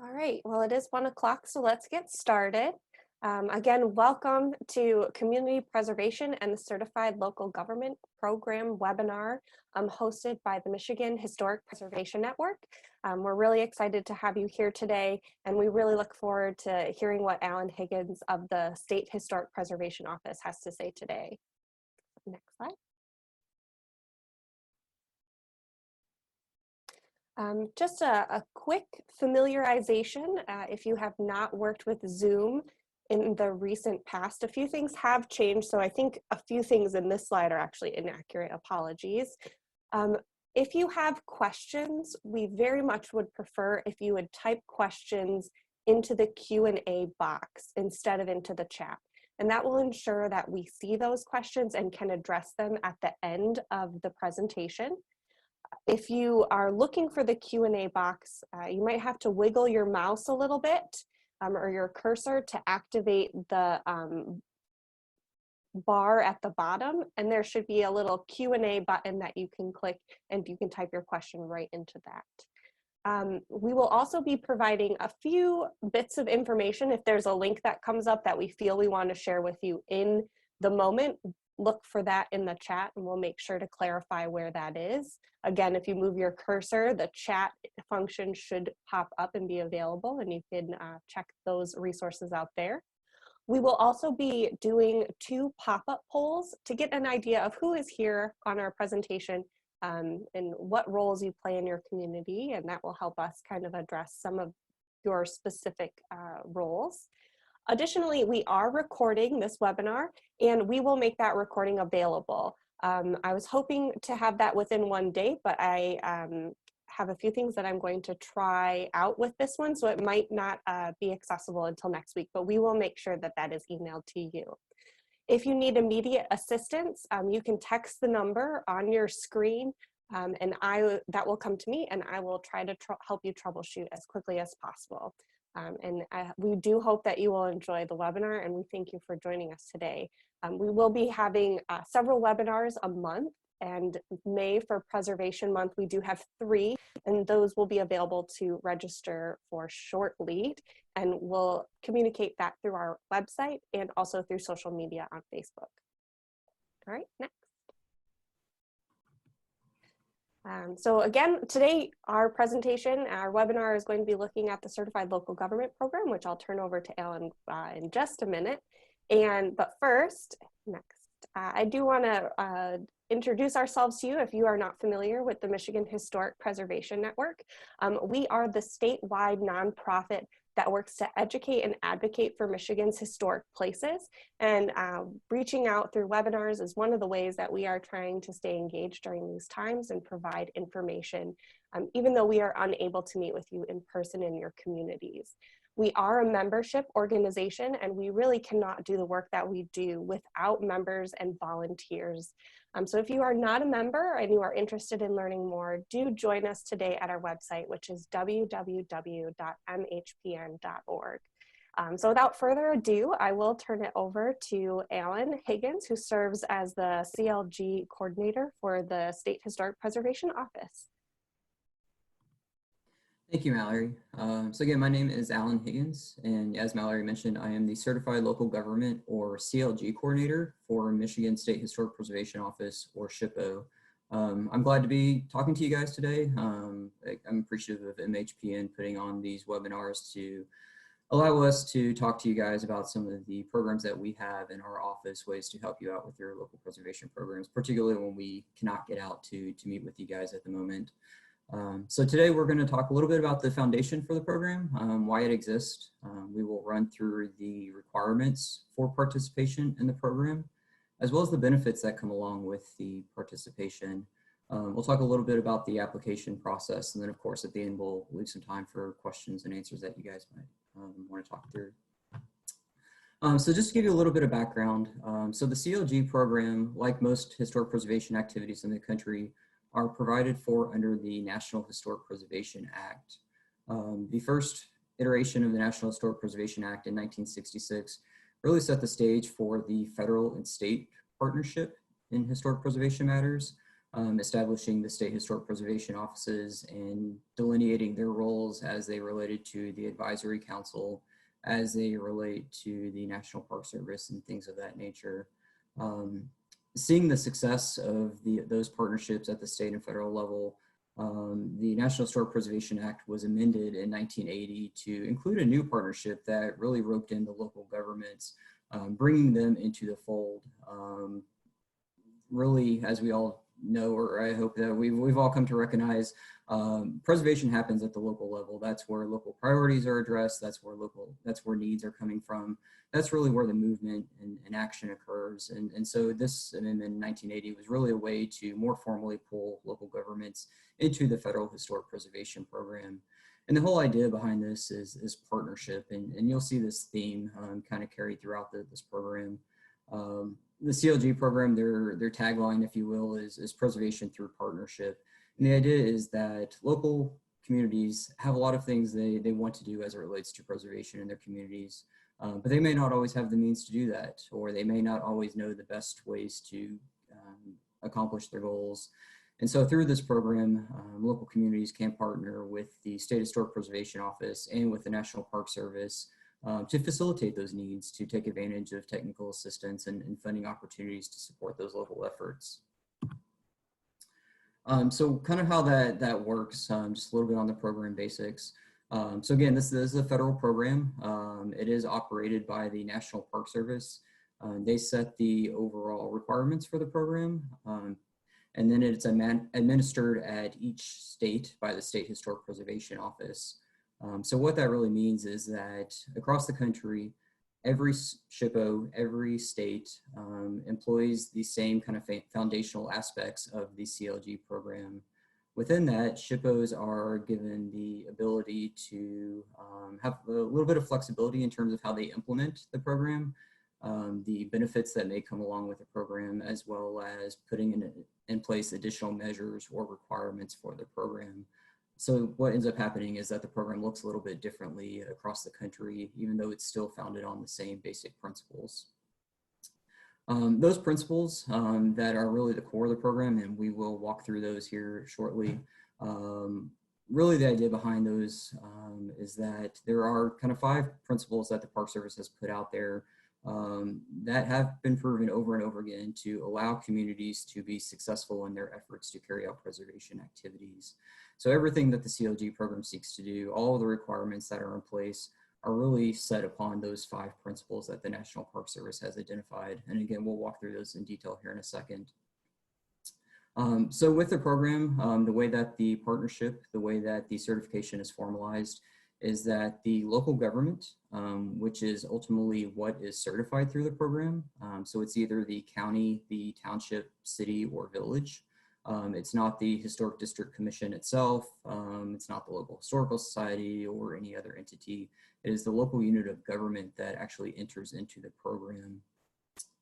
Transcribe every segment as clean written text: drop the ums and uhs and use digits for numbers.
All right, well, it is 1 o'clock, so let's get started. Again, welcome to Community Preservation and the Certified Local Government Program webinar hosted by the Michigan Historic Preservation Network. We're really excited to have you here today, and we really look forward to hearing what Alan Higgins of the State Historic Preservation Office has to say today. Next slide. Just a quick familiarization, if you have not worked with Zoom in the recent past, a few things have changed, so I think a few things in this slide are actually inaccurate, apologies. If you have questions, we very much would prefer if you would type questions into the Q&A box instead of into the chat. And that will ensure that we see those questions and can address them at the end of the presentation. If you are looking for the Q&A box, you might have to wiggle your mouse a little bit or your cursor to activate the bar at the bottom, and there should be a little Q&A button that you can click and you can type your question right into that. We will also be providing a few bits of information. If there's a link that comes up that we feel we want to share with you in the moment, look for that in the chat and we'll make sure to clarify where that is. Again, if you move your cursor, the chat function should pop up and be available, and you can check those resources out there. We will also be doing 2 pop-up polls to get an idea of who is here on our presentation and what roles you play in your community, and that will help us kind of address some of your specific roles. Additionally, we are recording this webinar, and we will make that recording available. I was hoping to have that within 1 day, but I have a few things that I'm going to try out with this one, so it might not be accessible until next week, but we will make sure that that is emailed to you. If you need immediate assistance, you can text the number on your screen, and that will come to me, and I will try to help you troubleshoot as quickly as possible. We do hope that you will enjoy the webinar, and we thank you for joining us today. We will be having several webinars a month, and May for Preservation Month, we do have 3, and those will be available to register for shortly, and we'll communicate that through our website and also through social media on Facebook. All right, next. So again, today our presentation, our webinar is going to be looking at the Certified Local Government Program, which I'll turn over to Alan in just a minute. But first, next, I do want to introduce ourselves to you if you are not familiar with the Michigan Historic Preservation Network. We are the statewide nonprofit that works to educate and advocate for Michigan's historic places, and reaching out through webinars is one of the ways that we are trying to stay engaged during these times and provide information, even though we are unable to meet with you in person in your communities. We are a membership organization, and we really cannot do the work that we do without members and volunteers. So if you are not a member and you are interested in learning more, do join us today at our website, which is www.mhpn.org. So without further ado, I will turn it over to Alan Higgins, who serves as the CLG coordinator for the State Historic Preservation Office. Thank you, Mallory. So again, my name is Alan Higgins, and as Mallory mentioned, I am the Certified Local Government, or CLG Coordinator for Michigan State Historic Preservation Office, or SHPO. I'm glad to be talking to you guys today. I'm appreciative of MHPN putting on these webinars to allow us to talk to you guys about some of the programs that we have in our office, ways to help you out with your local preservation programs, particularly when we cannot get out to meet with you guys at the moment. So today we're going to talk a little bit about the foundation for the program, why it exists. We will run through the requirements for participation in the program, as well as the benefits that come along with the participation. We'll talk a little bit about the application process, and then of course at the end we'll leave some time for questions and answers that you guys might want to talk through. So just to give you a little bit of background, so the CLG program, like most historic preservation activities in the country, are provided for under the National Historic Preservation Act. The first iteration of the National Historic Preservation Act in 1966 really set the stage for the federal and state partnership in historic preservation matters. establishing the state historic preservation offices and delineating their roles as they related to the advisory council, as they relate to the National Park Service and things of that nature. Seeing the success of those partnerships at the state and federal level, the National Historic Preservation Act was amended in 1980 to include a new partnership that really roped in the local governments, bringing them into the fold. Really, as we all know, or I hope that we've all come to recognize, preservation happens at the local level. That's where local priorities are addressed. That's where needs are coming from. That's really where the movement and action occurs. And so this amendment in 1980 was really a way to more formally pull local governments into the federal historic preservation program. And the whole idea behind this is partnership. And you'll see this theme kind of carried throughout this program. The CLG program, their tagline, if you will, is preservation through partnership. And the idea is that local communities have a lot of things they want to do as it relates to preservation in their communities, but they may not always have the means to do that, or they may not always know the best ways to accomplish their goals. And so through this program, local communities can partner with the State Historic Preservation Office and with the National Park Service to facilitate those needs, to take advantage of technical assistance and funding opportunities to support those local efforts. So kind of how that works, just a little bit on the program basics. So again, this is a federal program. It is operated by the National Park Service. They set the overall requirements for the program. And then it's administered at each state by the State Historic Preservation Office. So what that really means is that across the country, every SHPO, every state employs the same kind of foundational aspects of the CLG program. Within that, SHPOs are given the ability to have a little bit of flexibility in terms of how they implement the program, the benefits that may come along with the program, as well as putting in place additional measures or requirements for the program. So what ends up happening is that the program looks a little bit differently across the country, even though it's still founded on the same basic principles. Those principles that are really the core of the program, and we will walk through those here shortly. Really the idea behind those is that there are kind of 5 principles that the Park Service has put out there that have been proven over and over again to allow communities to be successful in their efforts to carry out preservation activities. So everything that the CLG program seeks to do, all of the requirements that are in place are really set upon those 5 principles that the National Park Service has identified. And again, we'll walk through those in detail here in a second. So with the program, the way that the partnership, the way that the certification is formalized is that the local government, which is ultimately what is certified through the program. So it's either the county, the township, city, or village. It's not the Historic District Commission itself. It's not the local historical society or any other entity. It is the local unit of government that actually enters into the program.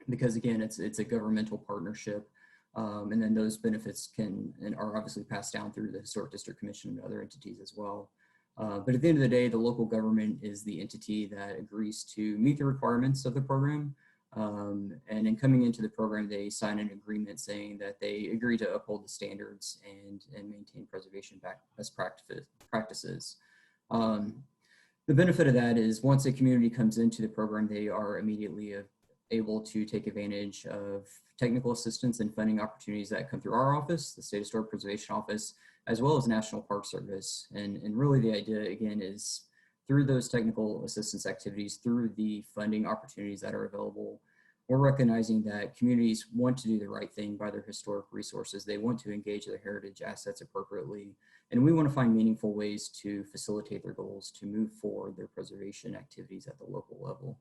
Because again, it's a governmental partnership. And then those benefits can and are obviously passed down through the Historic District Commission and other entities as well. But at the end of the day, the local government is the entity that agrees to meet the requirements of the program. And in coming into the program, they sign an agreement saying that they agree to uphold the standards and maintain preservation best practices. The benefit of that is once a community comes into the program, they are immediately able to take advantage of technical assistance and funding opportunities that come through our office, the State Historic Preservation Office, as well as National Park Service. And really the idea, again, is through those technical assistance activities, through the funding opportunities that are available, we're recognizing that communities want to do the right thing by their historic resources. They want to engage their heritage assets appropriately. And we want to find meaningful ways to facilitate their goals, to move forward their preservation activities at the local level.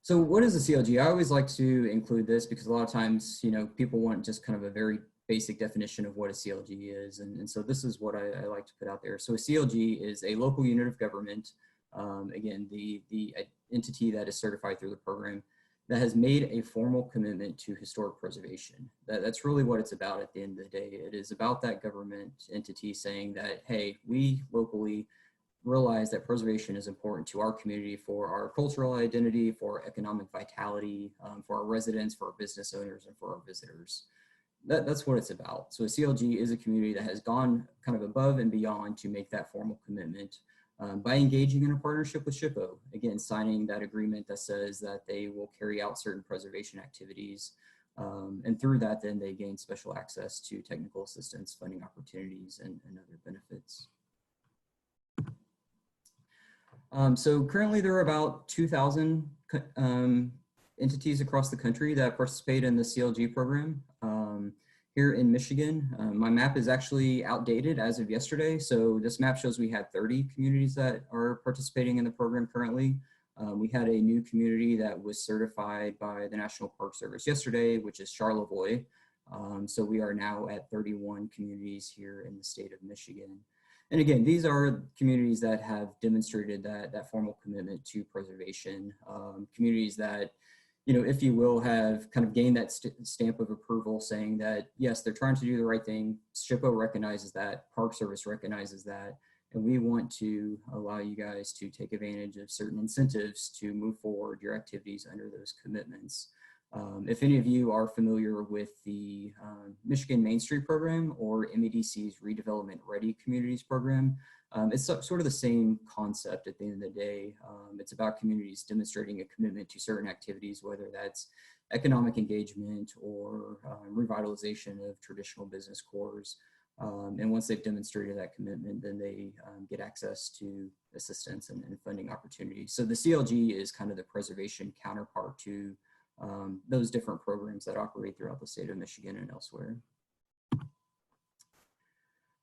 So what is a CLG? I always like to include this because a lot of times, people want just kind of a very basic definition of what a CLG is. And so this is what I like to put out there. So a CLG is a local unit of government, again, the entity that is certified through the program that has made a formal commitment to historic preservation. That's really what it's about at the end of the day. It is about that government entity saying that, hey, we locally realize that preservation is important to our community for our cultural identity, for economic vitality, for our residents, for our business owners, and for our visitors. That's what it's about. So a CLG is a community that has gone kind of above and beyond to make that formal commitment by engaging in a partnership with SHPO. Again, signing that agreement that says that they will carry out certain preservation activities. And through that, then they gain special access to technical assistance, funding opportunities, and other benefits. So currently there are about 2,000 entities across the country that participate in the CLG program. Here in Michigan, my map is actually outdated as of yesterday. So this map shows we had 30 communities that are participating in the program currently. We had a new community that was certified by the National Park Service yesterday, which is Charlevoix. So we are now at 31 communities here in the state of Michigan. And again, these are communities that have demonstrated that formal commitment to preservation, communities that, you know, if you will, have kind of gained that stamp of approval saying that, yes, they're trying to do the right thing. SHPO recognizes that, Park Service recognizes that, and we want to allow you guys to take advantage of certain incentives to move forward your activities under those commitments. If any of you are familiar with the Michigan Main Street program or MEDC's Redevelopment Ready Communities program, it's sort of the same concept at the end of the day. It's about communities demonstrating a commitment to certain activities, whether that's economic engagement or revitalization of traditional business cores. And once they've demonstrated that commitment, then they get access to assistance and funding opportunities. So the CLG is kind of the preservation counterpart to those different programs that operate throughout the state of Michigan and elsewhere.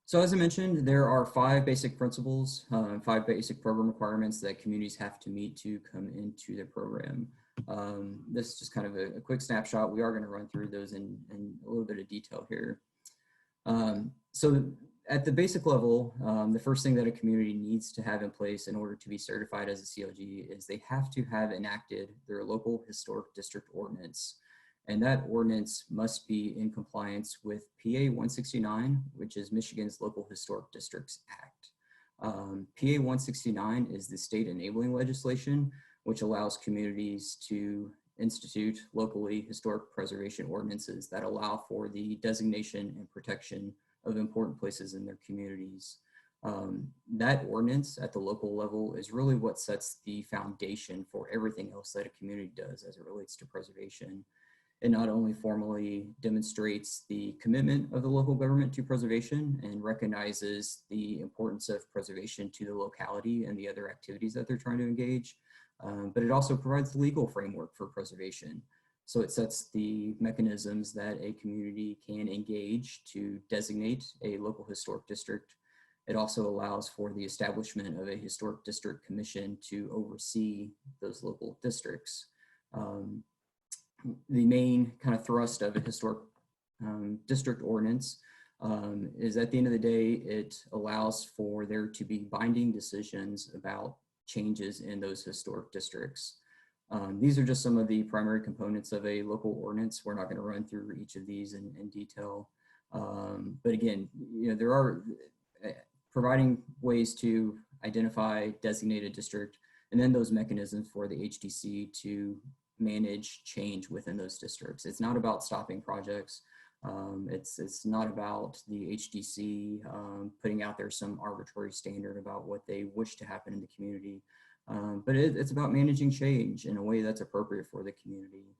So as I mentioned, there are 5 basic principles, 5 basic program requirements that communities have to meet to come into the program. This is just kind of a quick snapshot. We are going to run through those in a little bit of detail here. So at the basic level, the first thing that a community needs to have in place in order to be certified as a CLG is they have to have enacted their local historic district ordinance. And that ordinance must be in compliance with PA 169, which is Michigan's Local Historic Districts Act. PA 169 is the state enabling legislation, which allows communities to institute locally historic preservation ordinances that allow for the designation and protection of important places in their communities. That ordinance at the local level is really what sets the foundation for everything else that a community does as it relates to preservation. It not only formally demonstrates the commitment of the local government to preservation and recognizes the importance of preservation to the locality and the other activities that they're trying to engage, but it also provides the legal framework for preservation. So it sets the mechanisms that a community can engage to designate a local historic district. It also allows for the establishment of a historic district commission to oversee those local districts. The main kind of thrust of a historic district ordinance is at the end of the day, it allows for there to be binding decisions about changes in those historic districts. These are just some of the primary components of a local ordinance. We're not going to run through each of these in detail. But again, you know, there are providing ways to identify designated district and then those mechanisms for the HDC to manage change within those districts. It's not about stopping projects. It's not about the HDC putting out there some arbitrary standard about what they wish to happen in the community. But it's about managing change in a way that's appropriate for the community.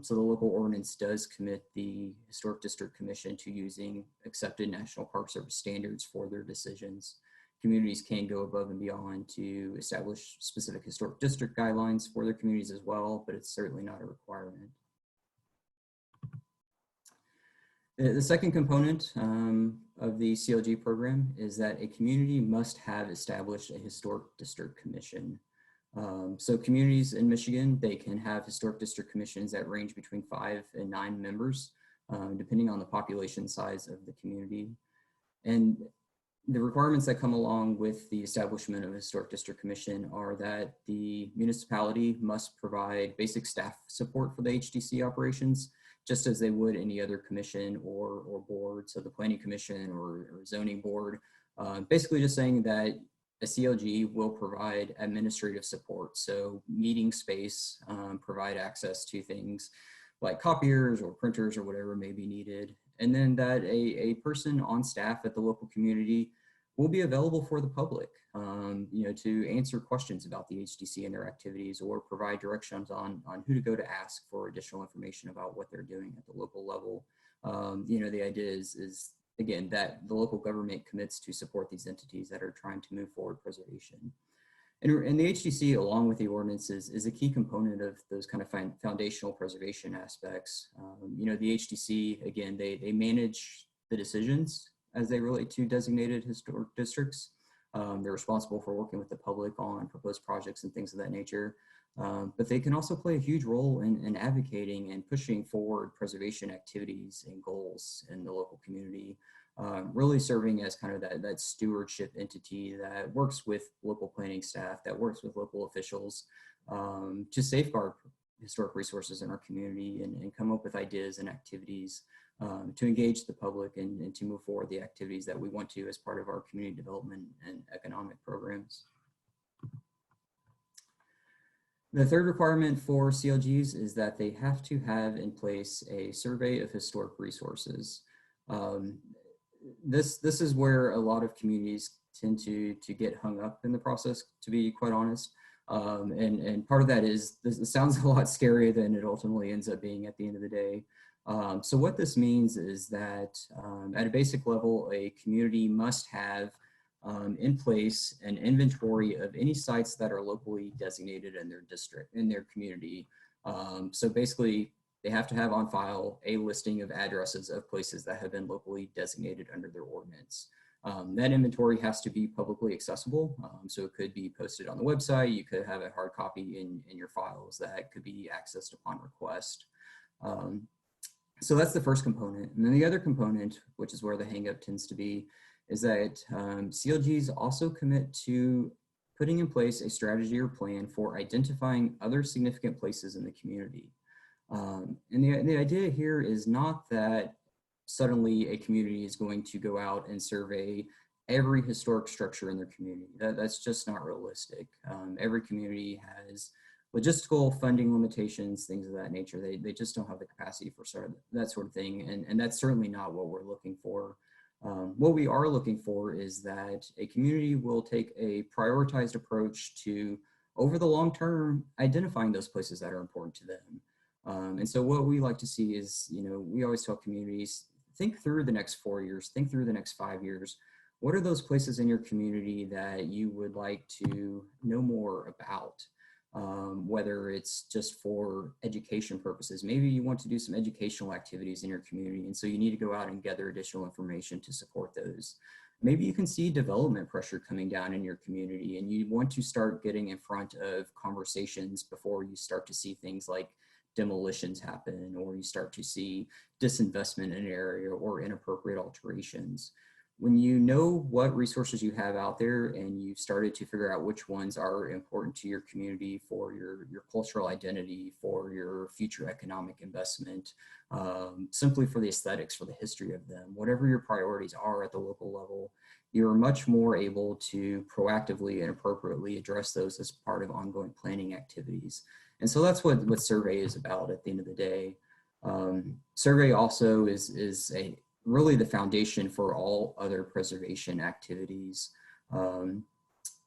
So the local ordinance does commit the Historic District Commission to using accepted National Park Service standards for their decisions. Communities can go above and beyond to establish specific historic district guidelines for their communities as well, but it's certainly not a requirement. The second component of the CLG program is that a community must have established a historic district commission. So communities in Michigan, they can have historic district commissions that range between 5 and 9 members, depending on the population size of the community. And the requirements that come along with the establishment of a historic district commission are that the municipality must provide basic staff support for the HDC operations, just as they would any other commission or board. So the planning commission or zoning board, basically just saying that a CLG will provide administrative support. So meeting space, provide access to things like copiers or printers or whatever may be needed. And then that a person on staff at the local community will be available for the public, to answer questions about the HDC and their activities, or provide directions on who to go to ask for additional information about what they're doing at the local level. The idea is again, that the local government commits to support these entities that are trying to move forward preservation. And the HDC, along with the ordinances, is a key component of those kind of foundational preservation aspects. The HDC, again, they manage the decisions as they relate to designated historic districts. They're responsible for working with the public on proposed projects and things of that nature. But they can also play a huge role in advocating and pushing forward preservation activities and goals in the local community, really serving as kind of that stewardship entity that works with local planning staff, that works with local officials to safeguard historic resources in our community and come up with ideas and activities to engage the public and to move forward the activities that we want to as part of our community development and economic programs. The third requirement for CLGs is that they have to have in place a survey of historic resources. This is where a lot of communities tend to get hung up in the process, to be quite honest. And part of that is, this sounds a lot scarier than it ultimately ends up being at the end of the day. So what this means is that at a basic level, a community must have in place an inventory of any sites that are locally designated in their district, in their community. So basically, they have to have on file a listing of addresses of places that have been locally designated under their ordinance. That inventory has to be publicly accessible. So it could be posted on the website. You could have a hard copy in your files that could be accessed upon request. So that's the first component. And then the other component, which is where the hangup tends to be, is that CLGs also commit to putting in place a strategy or plan for identifying other significant places in the community. And the idea here is not that suddenly a community is going to go out and survey every historic structure in their community. That's just not realistic. Every community has logistical funding limitations, things of that nature. They just don't have the capacity for that sort of thing. And that's certainly not what we're looking for. What we are looking for is that a community will take a prioritized approach to, over the long term, identifying those places that are important to them. And so what we like to see is, we always tell communities, think through the next 4 years, think through the next 5 years. What are those places in your community that you would like to know more about? Whether it's just for education purposes. Maybe you want to do some educational activities in your community, and so you need to go out and gather additional information to support those. Maybe you can see development pressure coming down in your community, and you want to start getting in front of conversations before you start to see things like demolitions happen, or you start to see disinvestment in an area or inappropriate alterations. When you know what resources you have out there and you've started to figure out which ones are important to your community for your cultural identity, for your future economic investment, simply for the aesthetics, for the history of them, whatever your priorities are at the local level, you're much more able to proactively and appropriately address those as part of ongoing planning activities. And so that's what survey is about at the end of the day. Survey also is really the foundation for all other preservation activities.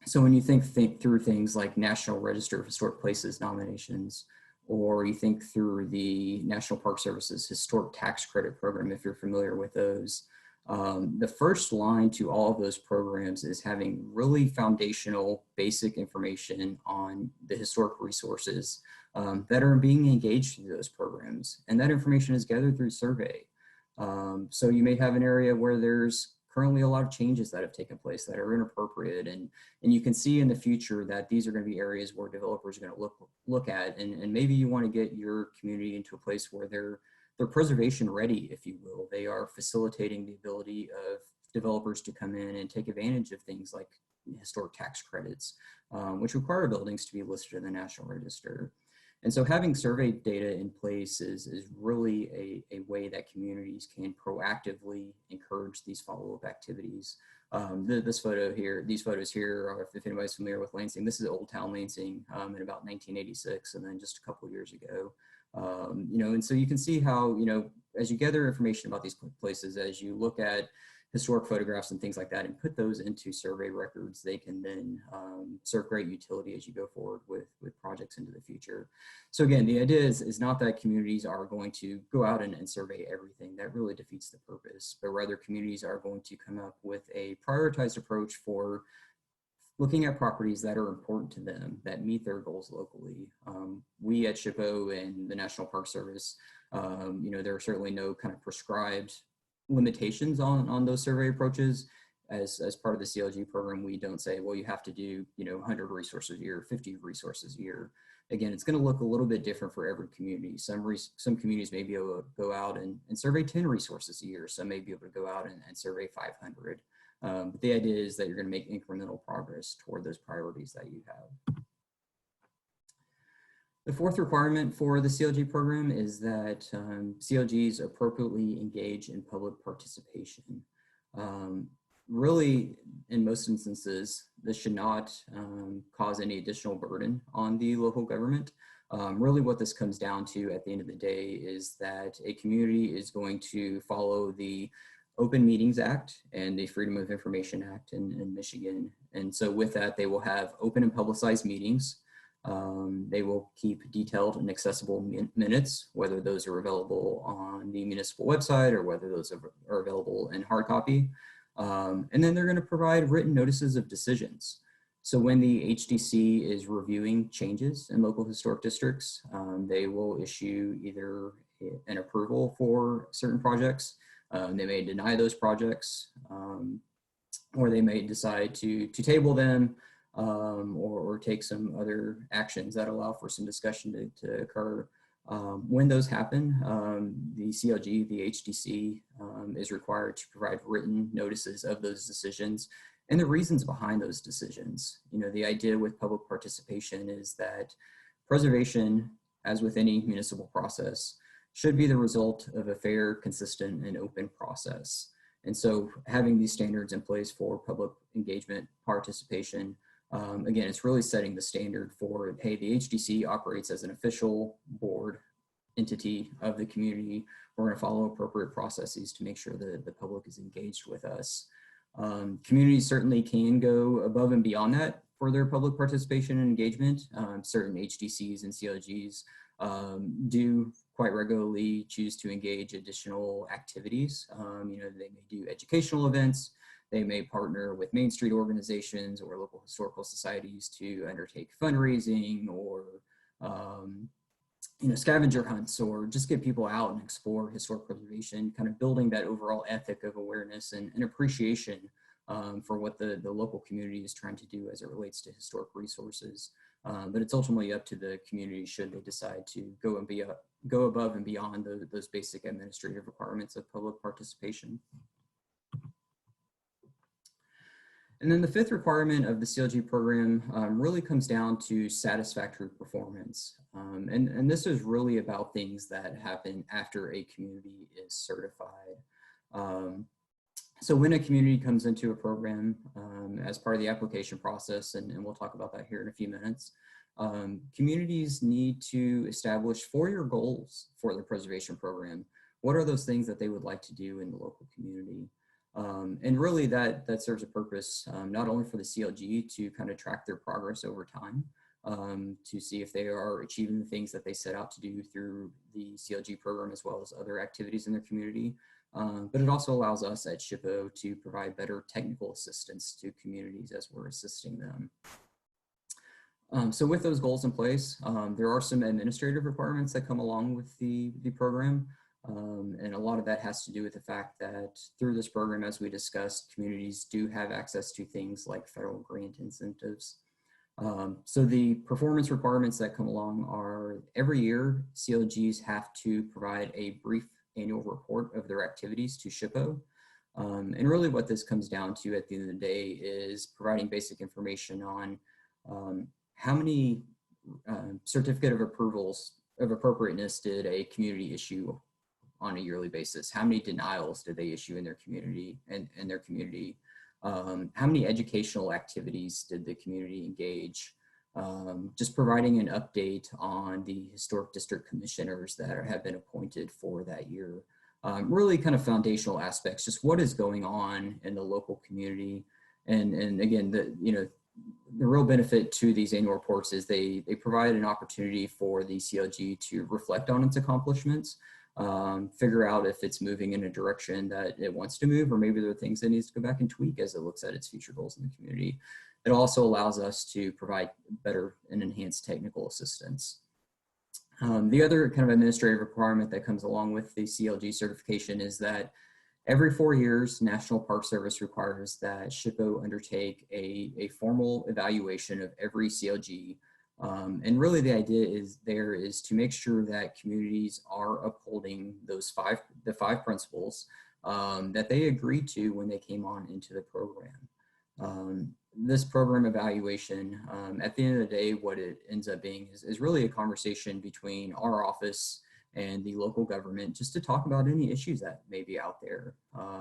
So when you think through things like National Register of Historic Places nominations, or you think through the National Park Service's Historic Tax Credit Program, if you're familiar with those, the first line to all of those programs is having really foundational basic information on the historic resources that are being engaged through those programs. And that information is gathered through survey. So you may have an area where there's currently a lot of changes that have taken place that are inappropriate, and you can see in the future that these are going to be areas where developers are going to look at, and maybe you want to get your community into a place where they're preservation ready, if you will. They are facilitating the ability of developers to come in and take advantage of things like historic tax credits, which require buildings to be listed in the National Register. And so having survey data in place is really a way that communities can proactively encourage these follow-up activities. This photo here, these photos here, are, if anybody's familiar with Lansing, this is Old Town Lansing in about 1986, and then just a couple years ago. You know, and so you can see how, you know, as you gather information about these places, as you look at historic photographs and things like that and put those into survey records, they can then serve great utility as you go forward with projects into the future. So again, the idea is not that communities are going to go out and survey everything. That really defeats the purpose, but rather communities are going to come up with a prioritized approach for looking at properties that are important to them, that meet their goals locally. We at SHPO and the National Park Service, you know, there are certainly no kind of prescribed limitations on those survey approaches. As part of the CLG program, we don't say, well, you have to do, you know, 100 resources a year, 50 resources a year. Again, it's going to look a little bit different for every community. Some communities may be able to go out and survey 10 resources a year. Some may be able to go out and survey 500. But the idea is that you're going to make incremental progress toward those priorities that you have. The fourth requirement for the CLG program is that CLGs appropriately engage in public participation. Really, in most instances, this should not cause any additional burden on the local government. Really what this comes down to at the end of the day is that a community is going to follow the Open Meetings Act and the Freedom of Information Act in Michigan. And so with that, they will have open and publicized meetings. They will keep detailed and accessible minutes, whether those are available on the municipal website or whether those are available in hard copy. And then they're going to provide written notices of decisions. So when the HDC is reviewing changes in local historic districts, they will issue either an approval for certain projects. They may deny those projects, or they may decide to table them, or take some other actions that allow for some discussion to occur. When those happen, the CLG, the HDC, is required to provide written notices of those decisions and the reasons behind those decisions. You know, the idea with public participation is that preservation, as with any municipal process, should be the result of a fair, consistent, and open process. And so having these standards in place for public engagement, participation, again, it's really setting the standard for, hey, the HDC operates as an official board entity of the community. We're going to follow appropriate processes to make sure that the public is engaged with us. Communities certainly can go above and beyond that for their public participation and engagement. Certain HDCs and CLGs do quite regularly choose to engage additional activities. You know, they may do educational events. They may partner with Main Street organizations or local historical societies to undertake fundraising or, you know, scavenger hunts, or just get people out and explore historic preservation, kind of building that overall ethic of awareness and appreciation for what the local community is trying to do as it relates to historic resources. But it's ultimately up to the community should they decide to go above and beyond those basic administrative requirements of public participation. And then the fifth requirement of the CLG program really comes down to satisfactory performance. And this is really about things that happen after a community is certified. So when a community comes into a program as part of the application process, and we'll talk about that here in a few minutes, communities need to establish 4-year goals for the preservation program. What are those things that they would like to do in the local community? And really that serves a purpose not only for the CLG to kind of track their progress over time, to see if they are achieving the things that they set out to do through the CLG program as well as other activities in their community, but it also allows us at SHPO to provide better technical assistance to communities as we're assisting them. So with those goals in place, there are some administrative requirements that come along with the program. And a lot of that has to do with the fact that through this program, as we discussed, communities do have access to things like federal grant incentives. So the performance requirements that come along are every year, CLGs have to provide a brief annual report of their activities to SHPO. And really what this comes down to at the end of the day is providing basic information on how many certificate of approvals of appropriateness did a community issue on a yearly basis? How many denials did they issue in their community How many educational activities did the community engage? Just providing an update on the historic district commissioners that have been appointed for that year. Really kind of foundational aspects, just what is going on in the local community. And again, the real benefit to these annual reports is they provide an opportunity for the CLG to reflect on its accomplishments, figure out if it's moving in a direction that it wants to move, or maybe there are things it needs to go back and tweak as it looks at its future goals in the community. It also allows us to provide better and enhanced technical assistance. The other kind of administrative requirement that comes along with the CLG certification is that every 4 years, National Park Service requires that SHPO undertake a formal evaluation of every CLG. And really the idea is to make sure that communities are upholding the five principles that they agreed to when they came on into the program. This program evaluation, at the end of the day, what it ends up being is really a conversation between our office and the local government, just to talk about any issues that may be out there.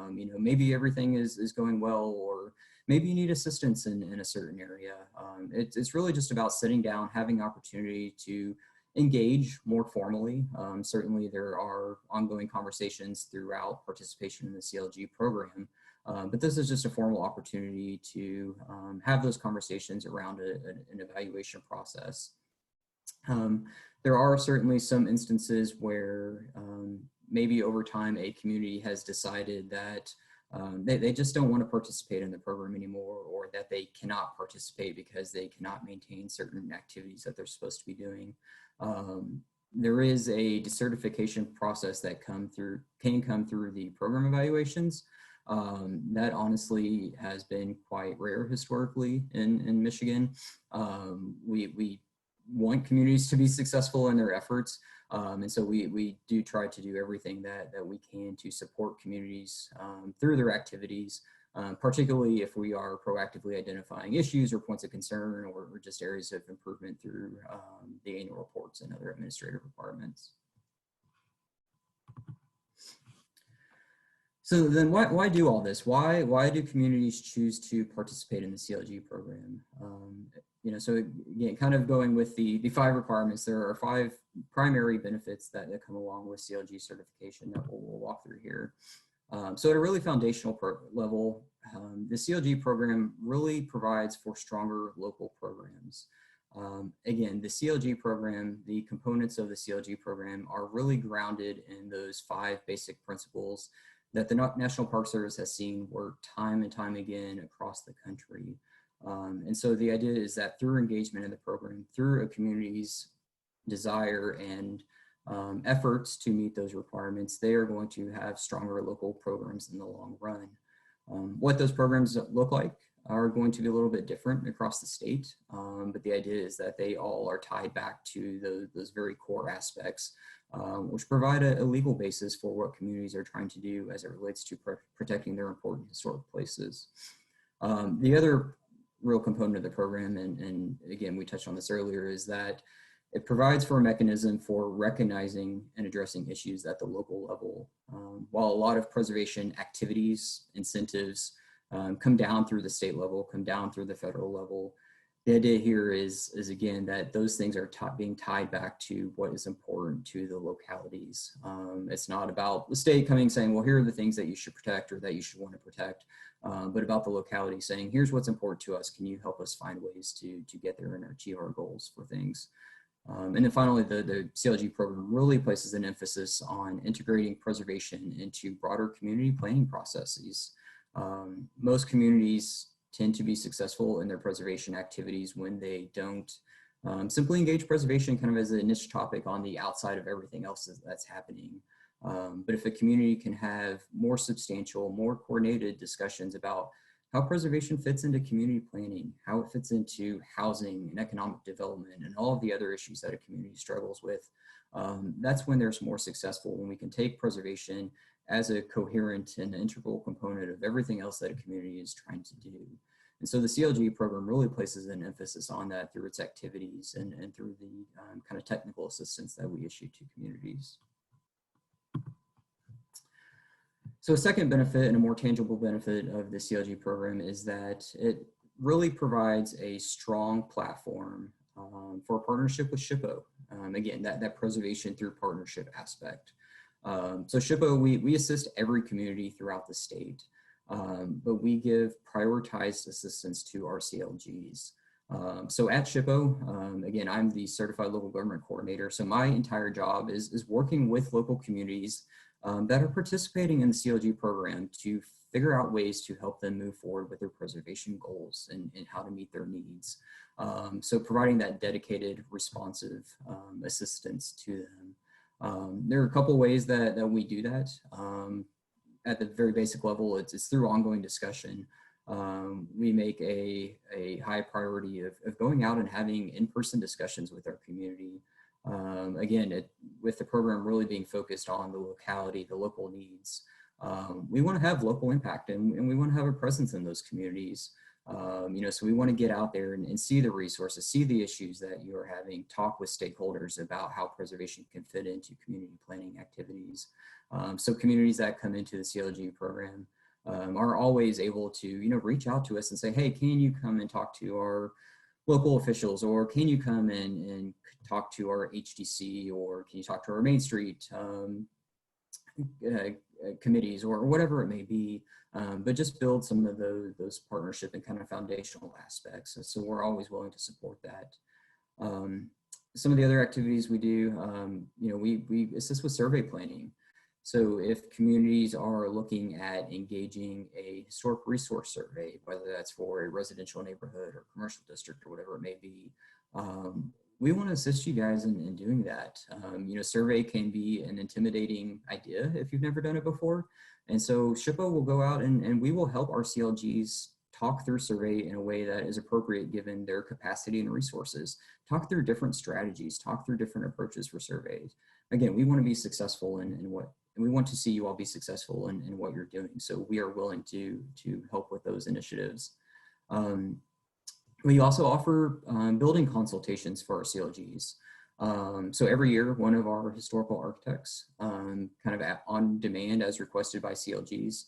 Maybe everything is going well, or maybe you need assistance in a certain area. It's really just about sitting down, having opportunity to engage more formally. Certainly there are ongoing conversations throughout participation in the CLG program, but this is just a formal opportunity to have those conversations around an evaluation process. There are certainly some instances where maybe over time a community has decided that they just don't want to participate in the program anymore, or that they cannot participate because they cannot maintain certain activities that they're supposed to be doing. There is a decertification process that can come through the program evaluations. That honestly has been quite rare historically in Michigan. We want communities to be successful in their efforts. And so we do try to do everything that we can to support communities through their activities, particularly if we are proactively identifying issues or points of concern, or just areas of improvement through the annual reports and other administrative requirements. So then why do all this? Why do communities choose to participate in the CLG program? So again, kind of going with the 5 requirements, there are 5 primary benefits that come along with CLG certification that we'll walk through here. So at a really foundational level, the CLG program really provides for stronger local programs. Again, the CLG program, the components of the CLG program are really grounded in those 5 basic principles that the National Park Service has seen work time and time again across the country. And so the idea is that through engagement in the program, through a community's desire and efforts to meet those requirements, they are going to have stronger local programs in the long run. What those programs look like are going to be a little bit different across the state, but the idea is that they all are tied back to those very core aspects, which provide a legal basis for what communities are trying to do as it relates to protecting their important historic places. The other real component of the program, and again, we touched on this earlier, is that it provides for a mechanism for recognizing and addressing issues at the local level. While a lot of preservation activities, incentives come down through the state level, come down through the federal level, the idea here is again, that those things are being tied back to what is important to the localities. It's not about the state coming saying, well, here are the things that you should protect or that you should want to protect, but about the locality saying, here's what's important to us. Can you help us find ways to get there and achieve our goals for things? And then finally, the CLG program really places an emphasis on integrating preservation into broader community planning processes. Most communities tend to be successful in their preservation activities when they don't simply engage preservation kind of as a niche topic on the outside of everything else that's happening. But if a community can have more substantial, more coordinated discussions about how preservation fits into community planning, how it fits into housing and economic development and all of the other issues that a community struggles with, that's when there's more successful, when we can take preservation as a coherent and integral component of everything else that a community is trying to do. And so the CLG program really places an emphasis on that through its activities and through the kind of technical assistance that we issue to communities. So a second benefit and a more tangible benefit of the CLG program is that it really provides a strong platform for a partnership with SHPO. Again, that preservation through partnership aspect. So SHPO, we assist every community throughout the state, but we give prioritized assistance to our CLGs. So at SHPO, again, I'm the Certified Local Government Coordinator. So my entire job is working with local communities that are participating in the CLG program to figure out ways to help them move forward with their preservation goals and how to meet their needs. So providing that dedicated, responsive assistance to them. There are a couple ways that we do that. At the very basic level, it's through ongoing discussion. We make a high priority of going out and having in-person discussions with our community. Again, with the program really being focused on the locality, the local needs, we want to have local impact and we want to have a presence in those communities. So we want to get out there and see the resources, see the issues that you are having, talk with stakeholders about how preservation can fit into community planning activities. So communities that come into the CLG program are always able to, reach out to us and say, hey, can you come and talk to our local officials, or can you come in and talk to our HDC, or can you talk to our Main Street committees, or whatever it may be, but just build some of those partnership and kind of foundational aspects. So we're always willing to support that. Some of the other activities we do, we assist with survey planning. So if communities are looking at engaging a historic resource survey, whether that's for a residential neighborhood or commercial district or whatever it may be, we want to assist you guys in doing that. Survey can be an intimidating idea if you've never done it before. And so SHPO will go out and we will help our CLGs talk through survey in a way that is appropriate given their capacity and resources, talk through different strategies, talk through different approaches for surveys. Again, we want to be successful in what, and we want to see you all be successful in what you're doing. So we are willing to help with those initiatives. We also offer building consultations for our CLGs. So every year, one of our historical architects, kind of on demand as requested by CLGs,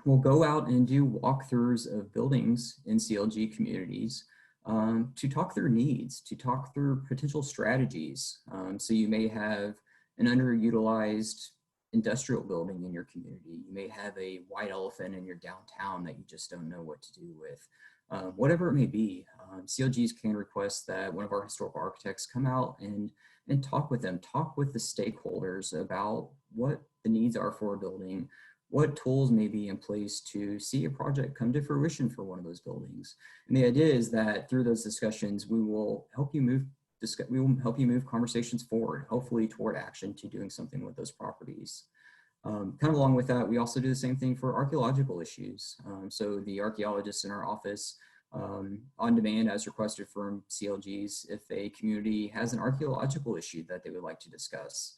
will go out and do walkthroughs of buildings in CLG communities to talk through needs, to talk through potential strategies. So you may have an underutilized industrial building in your community. You may have a white elephant in your downtown that you just don't know what to do with. Whatever it may be, CLGs can request that one of our historical architects come out and talk with them, talk with the stakeholders about what the needs are for a building, what tools may be in place to see a project come to fruition for one of those buildings. And the idea is that through those discussions, we will help you move conversations forward, hopefully toward action to doing something with those properties. Kind of along with that, we also do the same thing for archaeological issues. So the archaeologists in our office, on demand as requested from CLGs, if a community has an archaeological issue that they would like to discuss.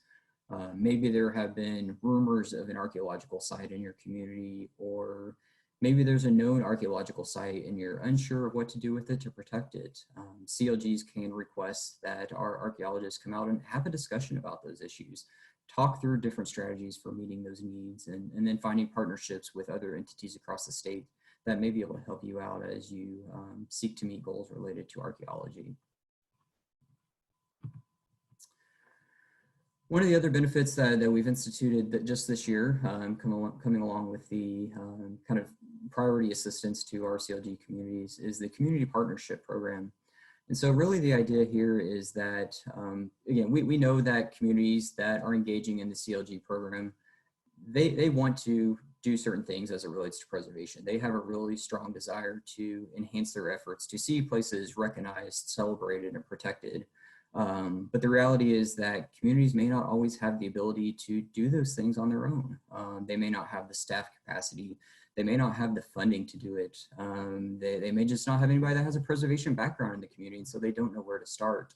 Maybe there have been rumors of an archaeological site in your community, or maybe there's a known archaeological site and you're unsure of what to do with it to protect it. CLGs can request that our archaeologists come out and have a discussion about those issues, talk through different strategies for meeting those needs, and then finding partnerships with other entities across the state that may be able to help you out as you seek to meet goals related to archaeology. One of the other benefits that we've instituted just this year, coming along with the kind of priority assistance to our CLG communities, is the Community Partnership Program. And so really the idea here is that, again, we know that communities that are engaging in the CLG program, they want to do certain things as it relates to preservation. They have a really strong desire to enhance their efforts, to see places recognized, celebrated, and protected. But the reality is that communities may not always have the ability to do those things on their own. They may not have the staff capacity. They may not have the funding to do it. They may just not have anybody that has a preservation background in the community, and so they don't know where to start.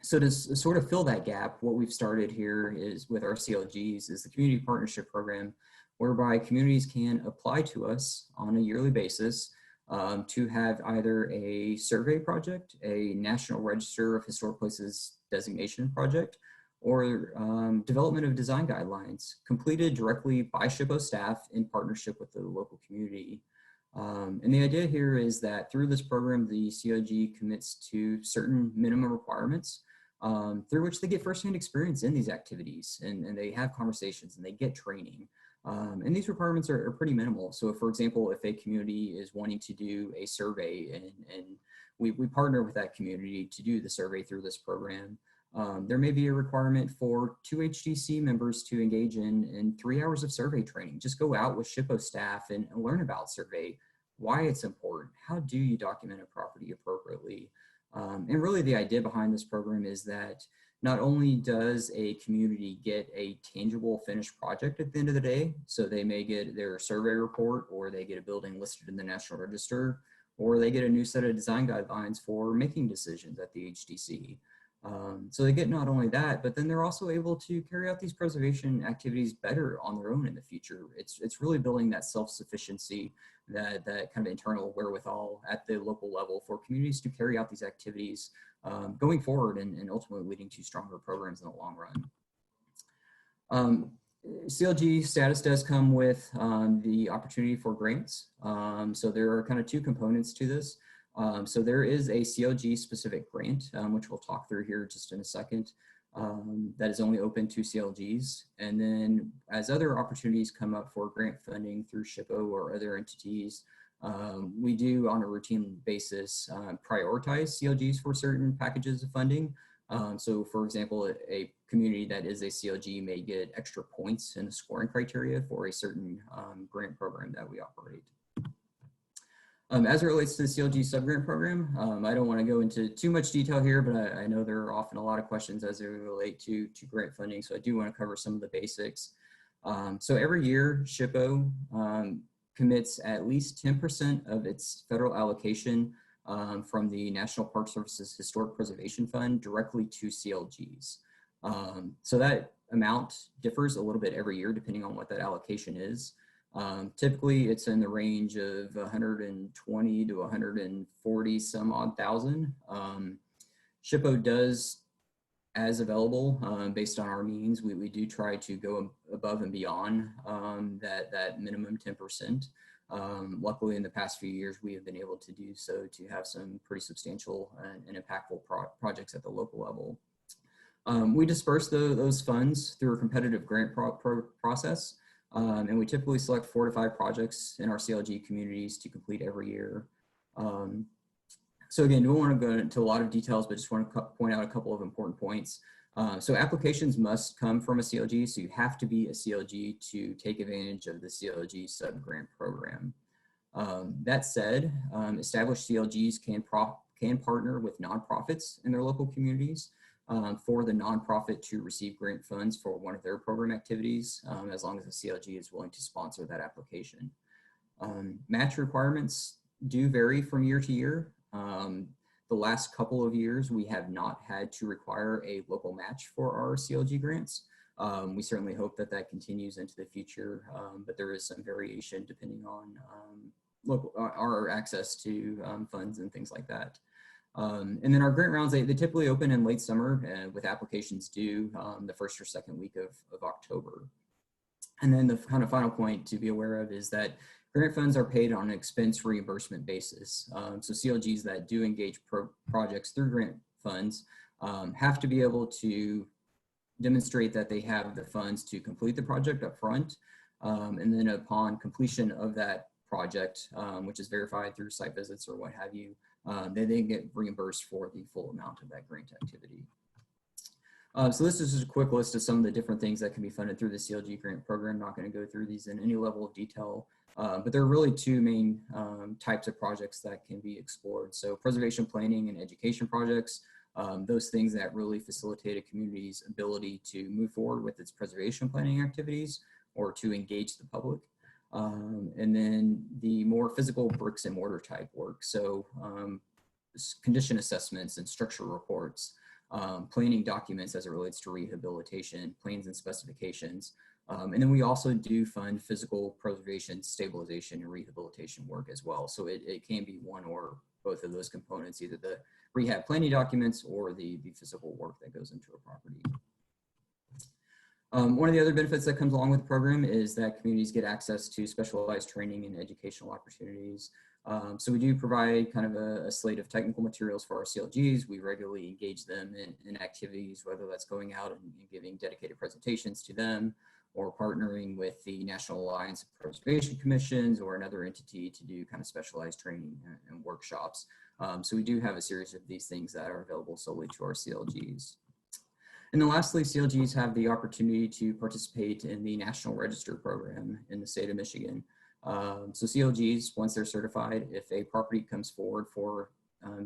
So to sort of fill that gap, what we've started here is with our CLGs is the Community Partnership Program, whereby communities can apply to us on a yearly basis to have either a survey project, a National Register of Historic Places designation project, or development of design guidelines completed directly by SHPO staff in partnership with the local community. And the idea here is that through this program, the COG commits to certain minimum requirements through which they get firsthand experience in these activities, and they have conversations and they get training. And these requirements are pretty minimal. So if, for example, if a community is wanting to do a survey and we partner with that community to do the survey through this program, there may be a requirement for 2 HDC members to engage in 3 hours of survey training. Just go out with SHPO staff and learn about survey, why it's important, how do you document a property appropriately. And really the idea behind this program is that not only does a community get a tangible finished project at the end of the day, so they may get their survey report, or they get a building listed in the National Register, or they get a new set of design guidelines for making decisions at the HDC. So they get not only that, but then they're also able to carry out these preservation activities better on their own in the future. It's really building that self-sufficiency, that kind of internal wherewithal at the local level for communities to carry out these activities going forward, and ultimately leading to stronger programs in the long run. CLG status does come with the opportunity for grants. So there are kind of two components to this. So there is a CLG specific grant, which we'll talk through here just in a second, that is only open to CLGs. And then as other opportunities come up for grant funding through SHPO or other entities, we do on a routine basis prioritize CLGs for certain packages of funding. So for example, a community that is a CLG may get extra points in the scoring criteria for a certain grant program that we operate. As it relates to the CLG subgrant program, I don't want to go into too much detail here, but I know there are often a lot of questions as they relate to grant funding, so I do want to cover some of the basics. So every year, SHPO commits at least 10% of its federal allocation from the National Park Service's Historic Preservation Fund directly to CLGs. So that amount differs a little bit every year depending on what that allocation is. Typically it's in the range of 120 to 140 some odd thousand. SHPO does, as available, based on our means, we do try to go above and beyond that minimum 10%. Luckily in the past few years, we have been able to do so to have some pretty substantial and impactful projects at the local level. We disperse those funds through a competitive grant process. And we typically select 4 to 5 projects in our CLG communities to complete every year. So again, don't want to go into a lot of details, but just want to point out a couple of important points. So applications must come from a CLG, so you have to be a CLG to take advantage of the CLG sub-grant program. That said, established CLGs can partner with nonprofits in their local communities for the nonprofit to receive grant funds for one of their program activities, as long as the CLG is willing to sponsor that application. Match requirements do vary from year to year. The last couple of years, we have not had to require a local match for our CLG grants. We certainly hope that that continues into the future, but there is some variation depending on our access to funds and things like that. And then our grant rounds, they typically open in late summer with applications due the first or second week of October. And then the kind of final point to be aware of is that grant funds are paid on an expense reimbursement basis. So CLGs that do engage projects through grant funds have to be able to demonstrate that they have the funds to complete the project up front. And then upon completion of that project, which is verified through site visits or what have you, they get reimbursed for the full amount of that grant activity. So this is just a quick list of some of the different things that can be funded through the CLG grant program. I'm not going to go through these in any level of detail, but there are really 2 main types of projects that can be explored. So preservation planning and education projects, those things that really facilitate a community's ability to move forward with its preservation planning activities or to engage the public. And then the more physical bricks and mortar type work. So condition assessments and structural reports, planning documents as it relates to rehabilitation, plans and specifications. And then we also do fund physical preservation, stabilization, and rehabilitation work as well. So it can be one or both of those components, either the rehab planning documents or the physical work that goes into a property. One of the other benefits that comes along with the program is that communities get access to specialized training and educational opportunities. So we do provide kind of a slate of technical materials for our CLGs. We regularly engage them in activities, whether that's going out and giving dedicated presentations to them, or partnering with the National Alliance of Preservation Commissions or another entity to do kind of specialized training and workshops. So we do have a series of these things that are available solely to our CLGs. And then lastly, CLGs have the opportunity to participate in the National Register program in the state of Michigan. So CLGs, once they're certified, if a property comes forward for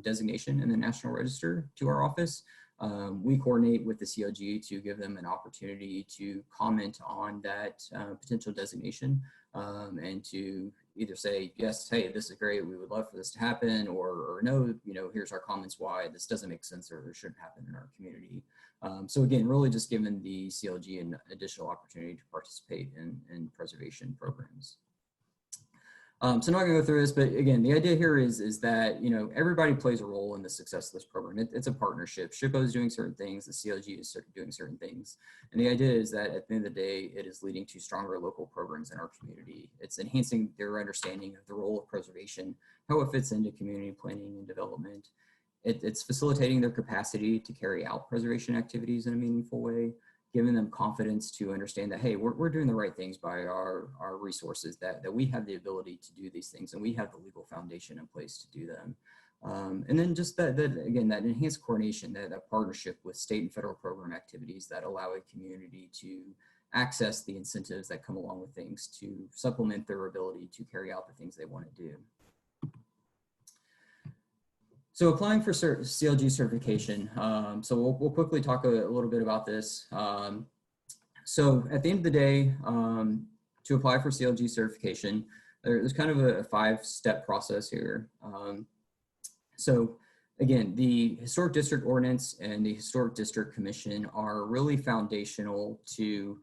designation in the National Register to our office, we coordinate with the CLG to give them an opportunity to comment on that potential designation and to either say, yes, hey, this is great, we would love for this to happen, or no, you know, here's our comments why this doesn't make sense or shouldn't happen in our community. So again, really just giving the CLG an additional opportunity to participate in preservation programs. So I'm not gonna go through this, but again, the idea here is that, you know, everybody plays a role in the success of this program. It's a partnership. SHPO is doing certain things, the CLG is doing certain things. And the idea is that at the end of the day, it is leading to stronger local programs in our community. It's enhancing their understanding of the role of preservation, how it fits into community planning and development. It's facilitating their capacity to carry out preservation activities in a meaningful way, giving them confidence to understand that, hey, we're doing the right things by our resources, that we have the ability to do these things and we have the legal foundation in place to do them. And then just that again, that enhanced coordination, that partnership with state and federal program activities that allow a community to access the incentives that come along with things to supplement their ability to carry out the things they want to do. So applying for CLG certification. So we'll quickly talk a little bit about this. So at the end of the day, to apply for CLG certification, there's kind of a 5-step process here. So again, the Historic District Ordinance and the Historic District Commission are really foundational to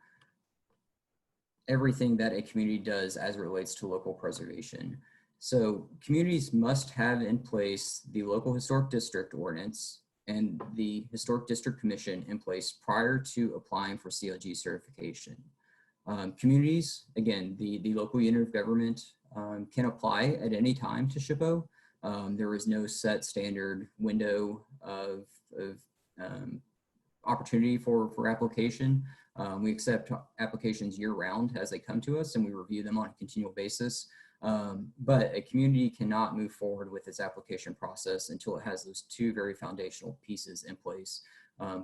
everything that a community does as it relates to local preservation. So communities must have in place the local historic district ordinance and the Historic District Commission in place prior to applying for CLG certification. Communities, again, the local unit of government can apply at any time to SHPO. There is no set standard window of opportunity for application. We accept applications year round as they come to us, and we review them on a continual basis. But a community cannot move forward with its application process until it has those 2 very foundational pieces in place,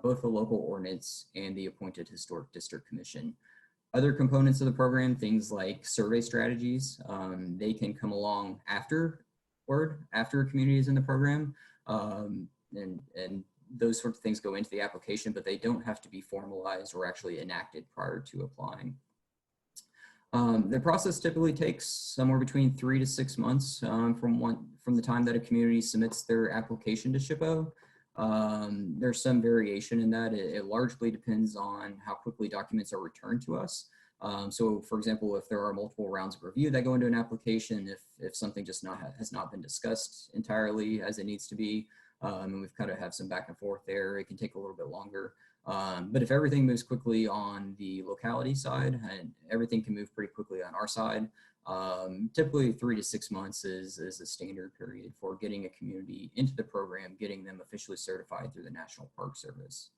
both the local ordinance and the appointed Historic District Commission. Other components of the program, things like survey strategies, they can come along after a community is in the program, and those sorts of things go into the application, but they don't have to be formalized or actually enacted prior to applying. The process typically takes somewhere between 3 to 6 months from the time that a community submits their application to SHPO. There's some variation in that. It largely depends on how quickly documents are returned to us. So for example, if there are multiple rounds of review that go into an application, if something just has not been discussed entirely as it needs to be, and we've kind of have some back and forth there, it can take a little bit longer. But if everything moves quickly on the locality side, and everything can move pretty quickly on our side, typically 3 to 6 months is a standard period for getting a community into the program, getting them officially certified through the National Park Service.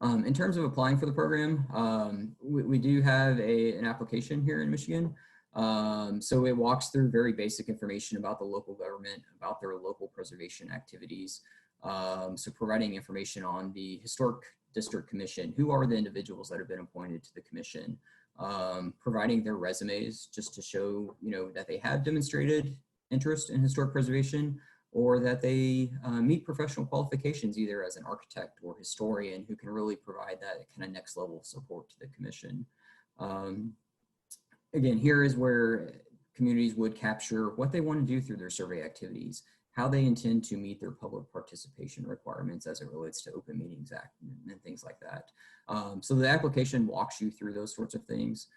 In terms of applying for the program, we do have an application here in Michigan. So it walks through very basic information about the local government, about their local preservation activities. So providing information on the Historic District Commission, who are the individuals that have been appointed to the commission, providing their resumes just to show, you know, that they have demonstrated interest in historic preservation, or that they meet professional qualifications either as an architect or historian who can really provide that kind of next level of support to the commission. Again, here is where communities would capture what they want to do through their survey activities, how they intend to meet their public participation requirements as it relates to Open Meetings Act and things like that. So the application walks you through those sorts of things.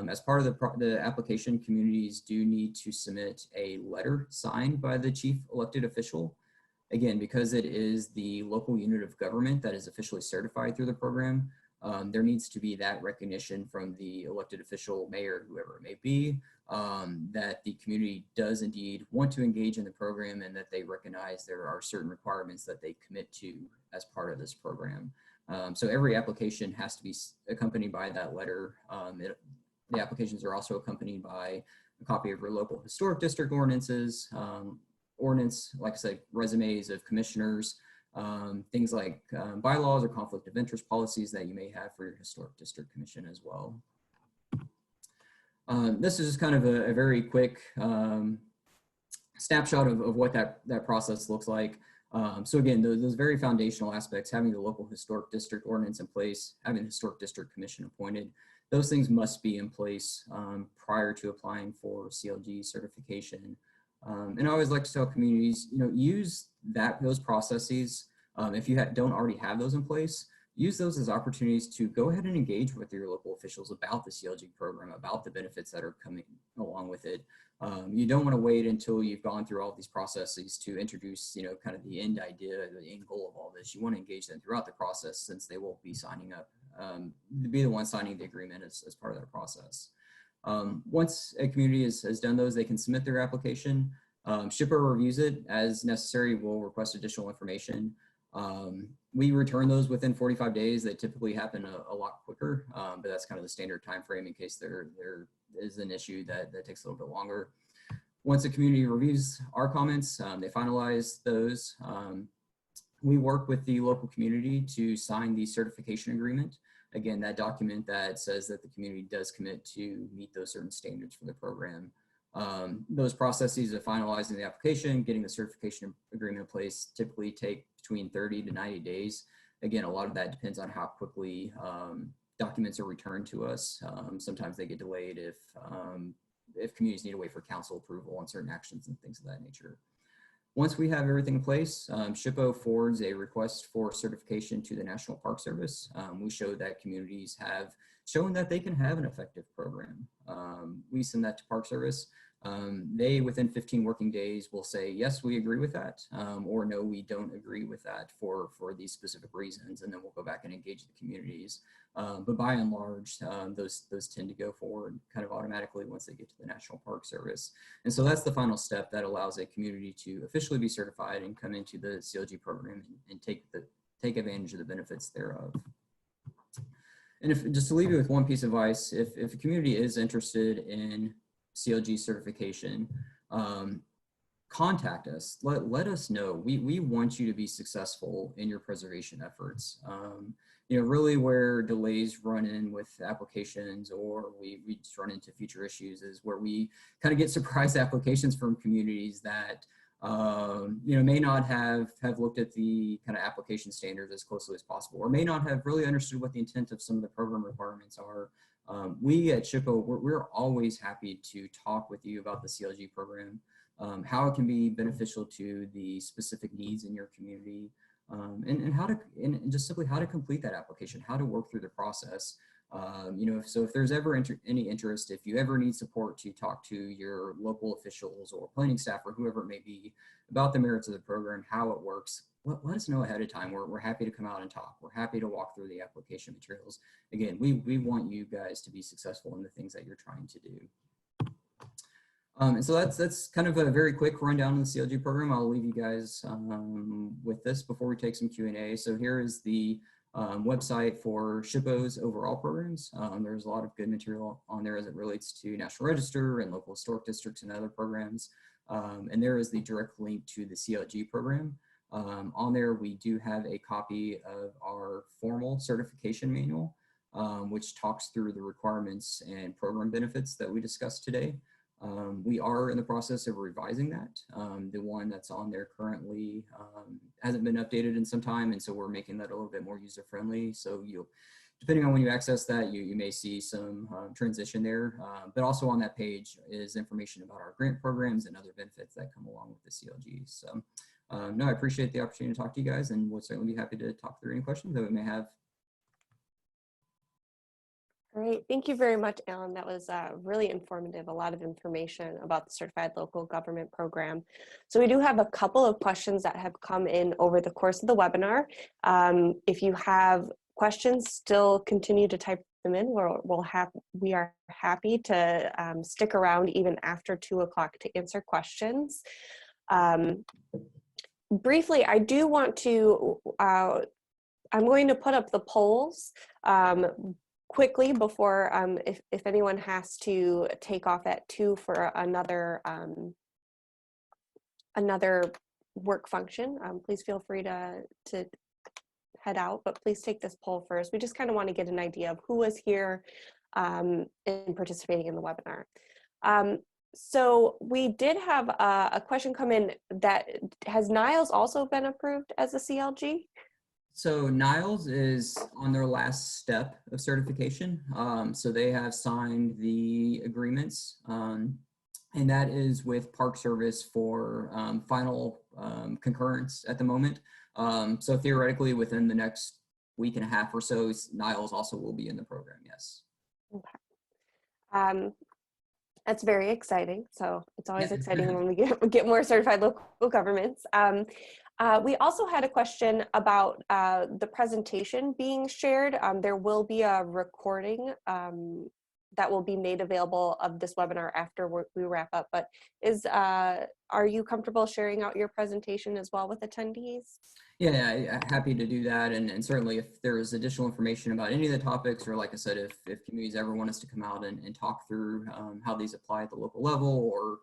As part of the application, communities do need to submit a letter signed by the chief elected official. Again, because it is the local unit of government that is officially certified through the program, there needs to be that recognition from the elected official, mayor, whoever it may be, that the community does indeed want to engage in the program and that they recognize there are certain requirements that they commit to as part of this program. So every application has to be accompanied by that letter. The applications are also accompanied by a copy of your local historic district ordinances, like I said, resumes of commissioners, things like bylaws or conflict of interest policies that you may have for your historic district commission as well. This is just kind of a very quick snapshot of what that process looks like. So again, those very foundational aspects, having the local historic district ordinance in place, having the historic district commission appointed, those things must be in place prior to applying for CLG certification. And I always like to tell communities, use those processes. If you don't already have those in place, use those as opportunities to go ahead and engage with your local officials about the CLG program, about the benefits that are coming along with it. You don't want to wait until you've gone through all these processes to introduce, kind of the end idea, the end goal of all this. You want to engage them throughout the process, since they will be signing up, be the one signing the agreement as part of that process. Once a community has done those, they can submit their application. SHPO reviews it. As necessary, we'll request additional information. We return those within 45 days. They typically happen a lot quicker, but that's kind of the standard time frame in case there is an issue that takes a little bit longer. Once the community reviews our comments, they finalize those. We work with the local community to sign the certification agreement. Again, that document that says that the community does commit to meet those certain standards for the program. Those processes of finalizing the application, getting the certification agreement in place, typically take between 30 to 90 days. Again, a lot of that depends on how quickly documents are returned to us. Sometimes they get delayed if communities need to wait for council approval on certain actions and things of that nature. Once we have everything in place, SHPO forwards a request for certification to the National Park Service. We show that communities have shown that they can have an effective program. We send that to Park Service. They, within 15 working days, will say, yes, we agree with that, or no, we don't agree with that for these specific reasons, and then we'll go back and engage the communities. But by and large, those tend to go forward kind of automatically once they get to the National Park Service. And so that's the final step that allows a community to officially be certified and come into the CLG program and take advantage of the benefits thereof. And just to leave you with one piece of advice, if a community is interested in CLG certification, contact us. Let us know. We want you to be successful in your preservation efforts. Really where delays run in with applications, or we just run into future issues, is where we kind of get surprise applications from communities that may not have looked at the kind of application standards as closely as possible, or may not have really understood what the intent of some of the program requirements are. We at SHPO, we're always happy to talk with you about the CLG program, how it can be beneficial to the specific needs in your community, and just simply how to complete that application, how to work through the process. So if there's ever any interest, if you ever need support to talk to your local officials or planning staff or whoever it may be about the merits of the program, how it works, let us know ahead of time. We're happy to come out and talk. We're happy to walk through the application materials. Again, we want you guys to be successful in the things that you're trying to do. And so that's kind of a very quick rundown of the CLG program. I'll leave you guys with this before we take some Q&A. So here is the website for SHPO's overall programs. There's a lot of good material on there as it relates to National Register and local historic districts and other programs. And there is the direct link to the CLG program. On there, we do have a copy of our formal certification manual, which talks through the requirements and program benefits that we discussed today. We are in the process of revising that. The one that's on there currently hasn't been updated in some time, and so we're making that a little bit more user-friendly. So depending on when you access that, you may see some transition there. But also on that page is information about our grant programs and other benefits that come along with the CLG. So no, I appreciate the opportunity to talk to you guys, and we'll certainly be happy to talk through any questions that we may have. Great. Thank you very much, Alan. That was really informative, a lot of information about the Certified Local Government Program. So we do have a couple of questions that have come in over the course of the webinar. If you have questions, still continue to type them in. We are happy to stick around even after 2 o'clock to answer questions. Briefly, I do want to, I'm going to put up the polls quickly before, if anyone has to take off at 2 for another work function, please feel free to head out, but please take this poll first. We just kind of want to get an idea of who was here and participating in the webinar. So we did have a question come in that, has Niles also been approved as a CLG? So Niles is on their last step of certification. So they have signed the agreements, and that is with Park Service for final concurrence at the moment. So theoretically, within the next week and a half or so, Niles also will be in the program, yes. Okay. That's very exciting. So it's always exciting when we get more certified local governments. We also had a question about the presentation being shared. There will be a recording that will be made available of this webinar after we wrap up, but are you comfortable sharing out your presentation as well with attendees? Yeah, happy to do that. And certainly if there is additional information about any of the topics, or like I said, if communities ever want us to come out and talk through how these apply at the local level, or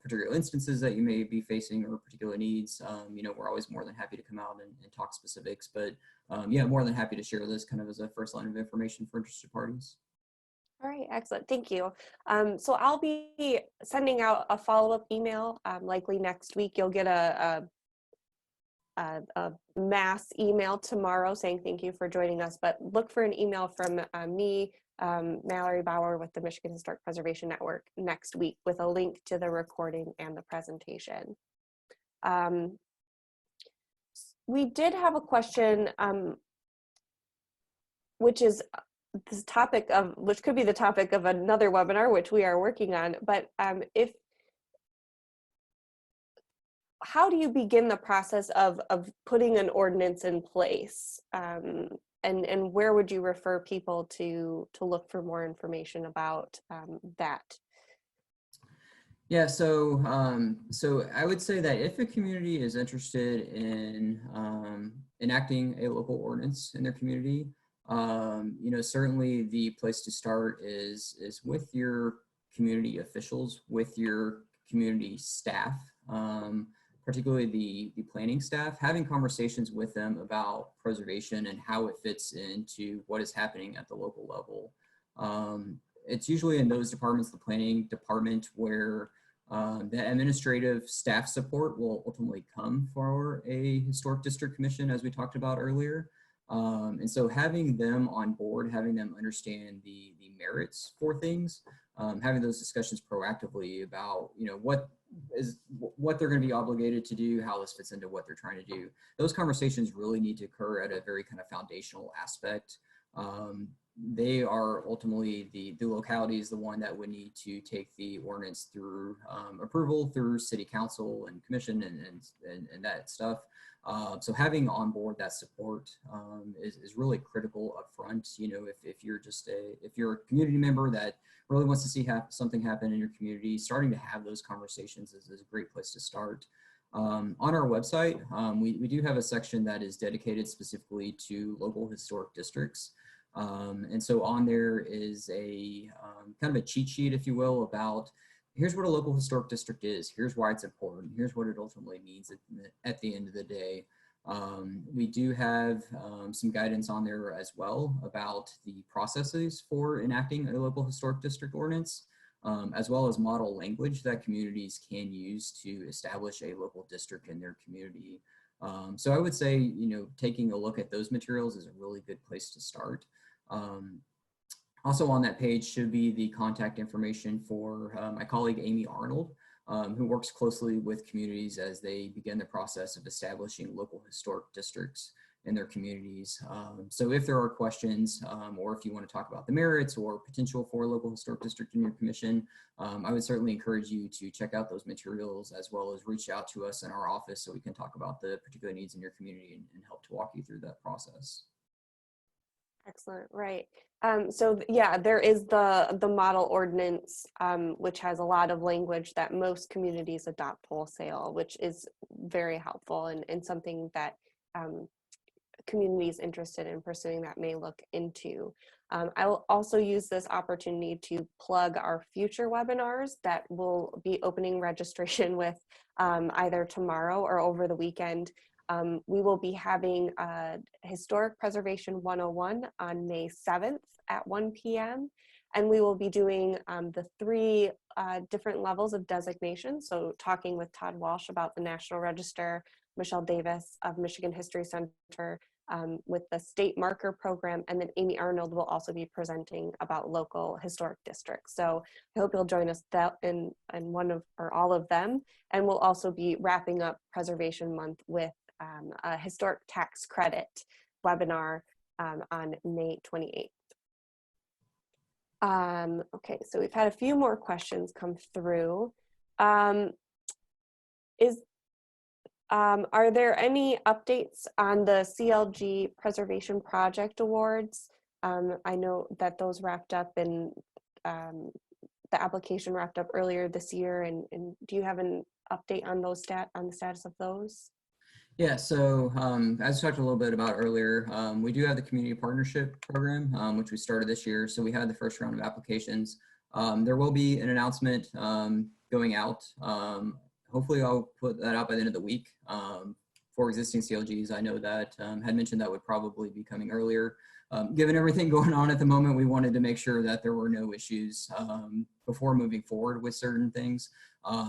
particular instances that you may be facing or particular needs, you know, we're always more than happy to come out and talk specifics, but yeah, more than happy to share this kind of as a first line of information for interested parties. All right, excellent, thank you. So I'll be sending out a follow-up email, likely next week. You'll get a mass email tomorrow saying thank you for joining us, but look for an email from me, Mallory Bauer with the Michigan Historic Preservation Network next week with a link to the recording and the presentation. We did have a question, which is this topic of, which could be the topic of another webinar, which we are working on, but how do you begin the process of putting an ordinance in place? And where would you refer people to look for more information about that? Yeah, so I would say that if a community is interested in enacting a local ordinance in their community, you know, certainly the place to start is with your community officials, with your community staff, particularly the planning staff, having conversations with them about preservation and how it fits into what is happening at the local level. It's usually in those departments, the planning department, where the administrative staff support will ultimately come for a historic district commission, as we talked about earlier. And so having them on board, having them understand the merits for things, having those discussions proactively about, you know, what they're going to be obligated to do, how this fits into what they're trying to do. Those conversations really need to occur at a very kind of foundational aspect. They are ultimately, the locality is the one that would need to take the ordinance through approval through city council and commission and that stuff. So having on board that support is really critical up front. You know, if you're just if you're a community member that really wants to see something happen in your community, starting to have those conversations is a great place to start. On our website, we do have a section that is dedicated specifically to local historic districts. And so on there is a kind of a cheat sheet, if you will, about here's what a local historic district is, here's why it's important, here's what it ultimately means at the end of the day. We do have some guidance on there as well about the processes for enacting a local historic district ordinance, as well as model language that communities can use to establish a local district in their community. So I would say, you know, taking a look at those materials is a really good place to start. Also on that page should be the contact information for my colleague, Amy Arnold, who works closely with communities as they begin the process of establishing local historic districts in their communities. So if there are questions, or if you want to talk about the merits or potential for a local historic district in your commission, I would certainly encourage you to check out those materials, as well as reach out to us in our office so we can talk about the particular needs in your community and help to walk you through that process. Excellent, right. Yeah, there is the model ordinance, which has a lot of language that most communities adopt wholesale, which is very helpful and something that um, communities interested in pursuing that may look into. I will also use this opportunity to plug our future webinars that will be opening registration with either tomorrow or over the weekend. We will be having Historic Preservation 101 on May 7th at 1 p.m. And we will be doing the three different levels of designation. So talking with Todd Walsh about the National Register, Michelle Davis of Michigan History Center with the state marker program, and then Amy Arnold will also be presenting about local historic districts. So I hope you'll join us in one of or all of them. And we'll also be wrapping up Preservation Month with a historic tax credit webinar on May 28th. Okay, so we've had a few more questions come through. Are there any updates on the CLG Preservation Project Awards? I know that those wrapped up and the application wrapped up earlier this year, and do you have an update on those on the status of those? Yeah, so as we talked a little bit about earlier, we do have the community partnership program, which we started this year. So we had the first round of applications. There will be an announcement going out. Hopefully I'll put that out by the end of the week for existing CLGs. I know that had mentioned that would probably be coming earlier. Given everything going on at the moment, we wanted to make sure that there were no issues before moving forward with certain things.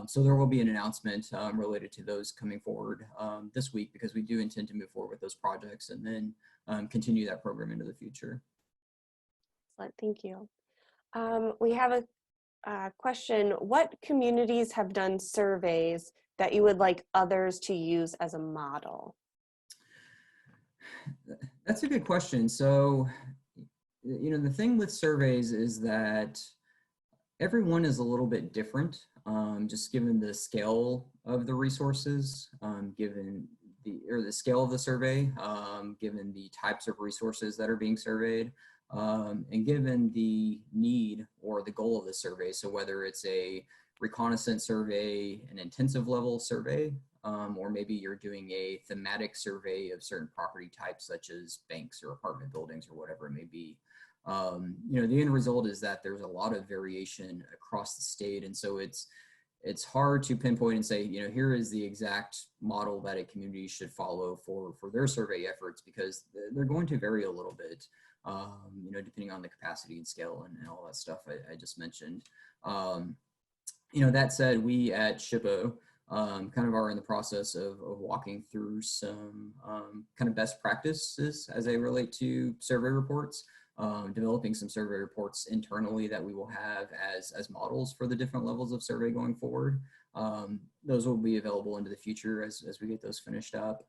So there will be an announcement related to those coming forward this week, because we do intend to move forward with those projects and then continue that program into the future. Excellent, thank you. We have a question. What communities have done surveys that you would like others to use as a model? That's a good question. So, the thing with surveys is that everyone is a little bit different, just given the scale of the resources, given the scale of the survey, given the types of resources that are being surveyed, and given the need or the goal of the survey. So whether it's a reconnaissance survey, an intensive level survey, or maybe you're doing a thematic survey of certain property types such as banks or apartment buildings or whatever it may be. The end result is that there's a lot of variation across the state. And so it's hard to pinpoint and say, here is the exact model that a community should follow for their survey efforts, because they're going to vary a little bit, depending on the capacity and scale and all that stuff I just mentioned. That said, we at SHPO kind of are in the process of walking through some kind of best practices as they relate to survey reports, developing some survey reports internally that we will have as models for the different levels of survey going forward. Those will be available into the future as we get those finished up.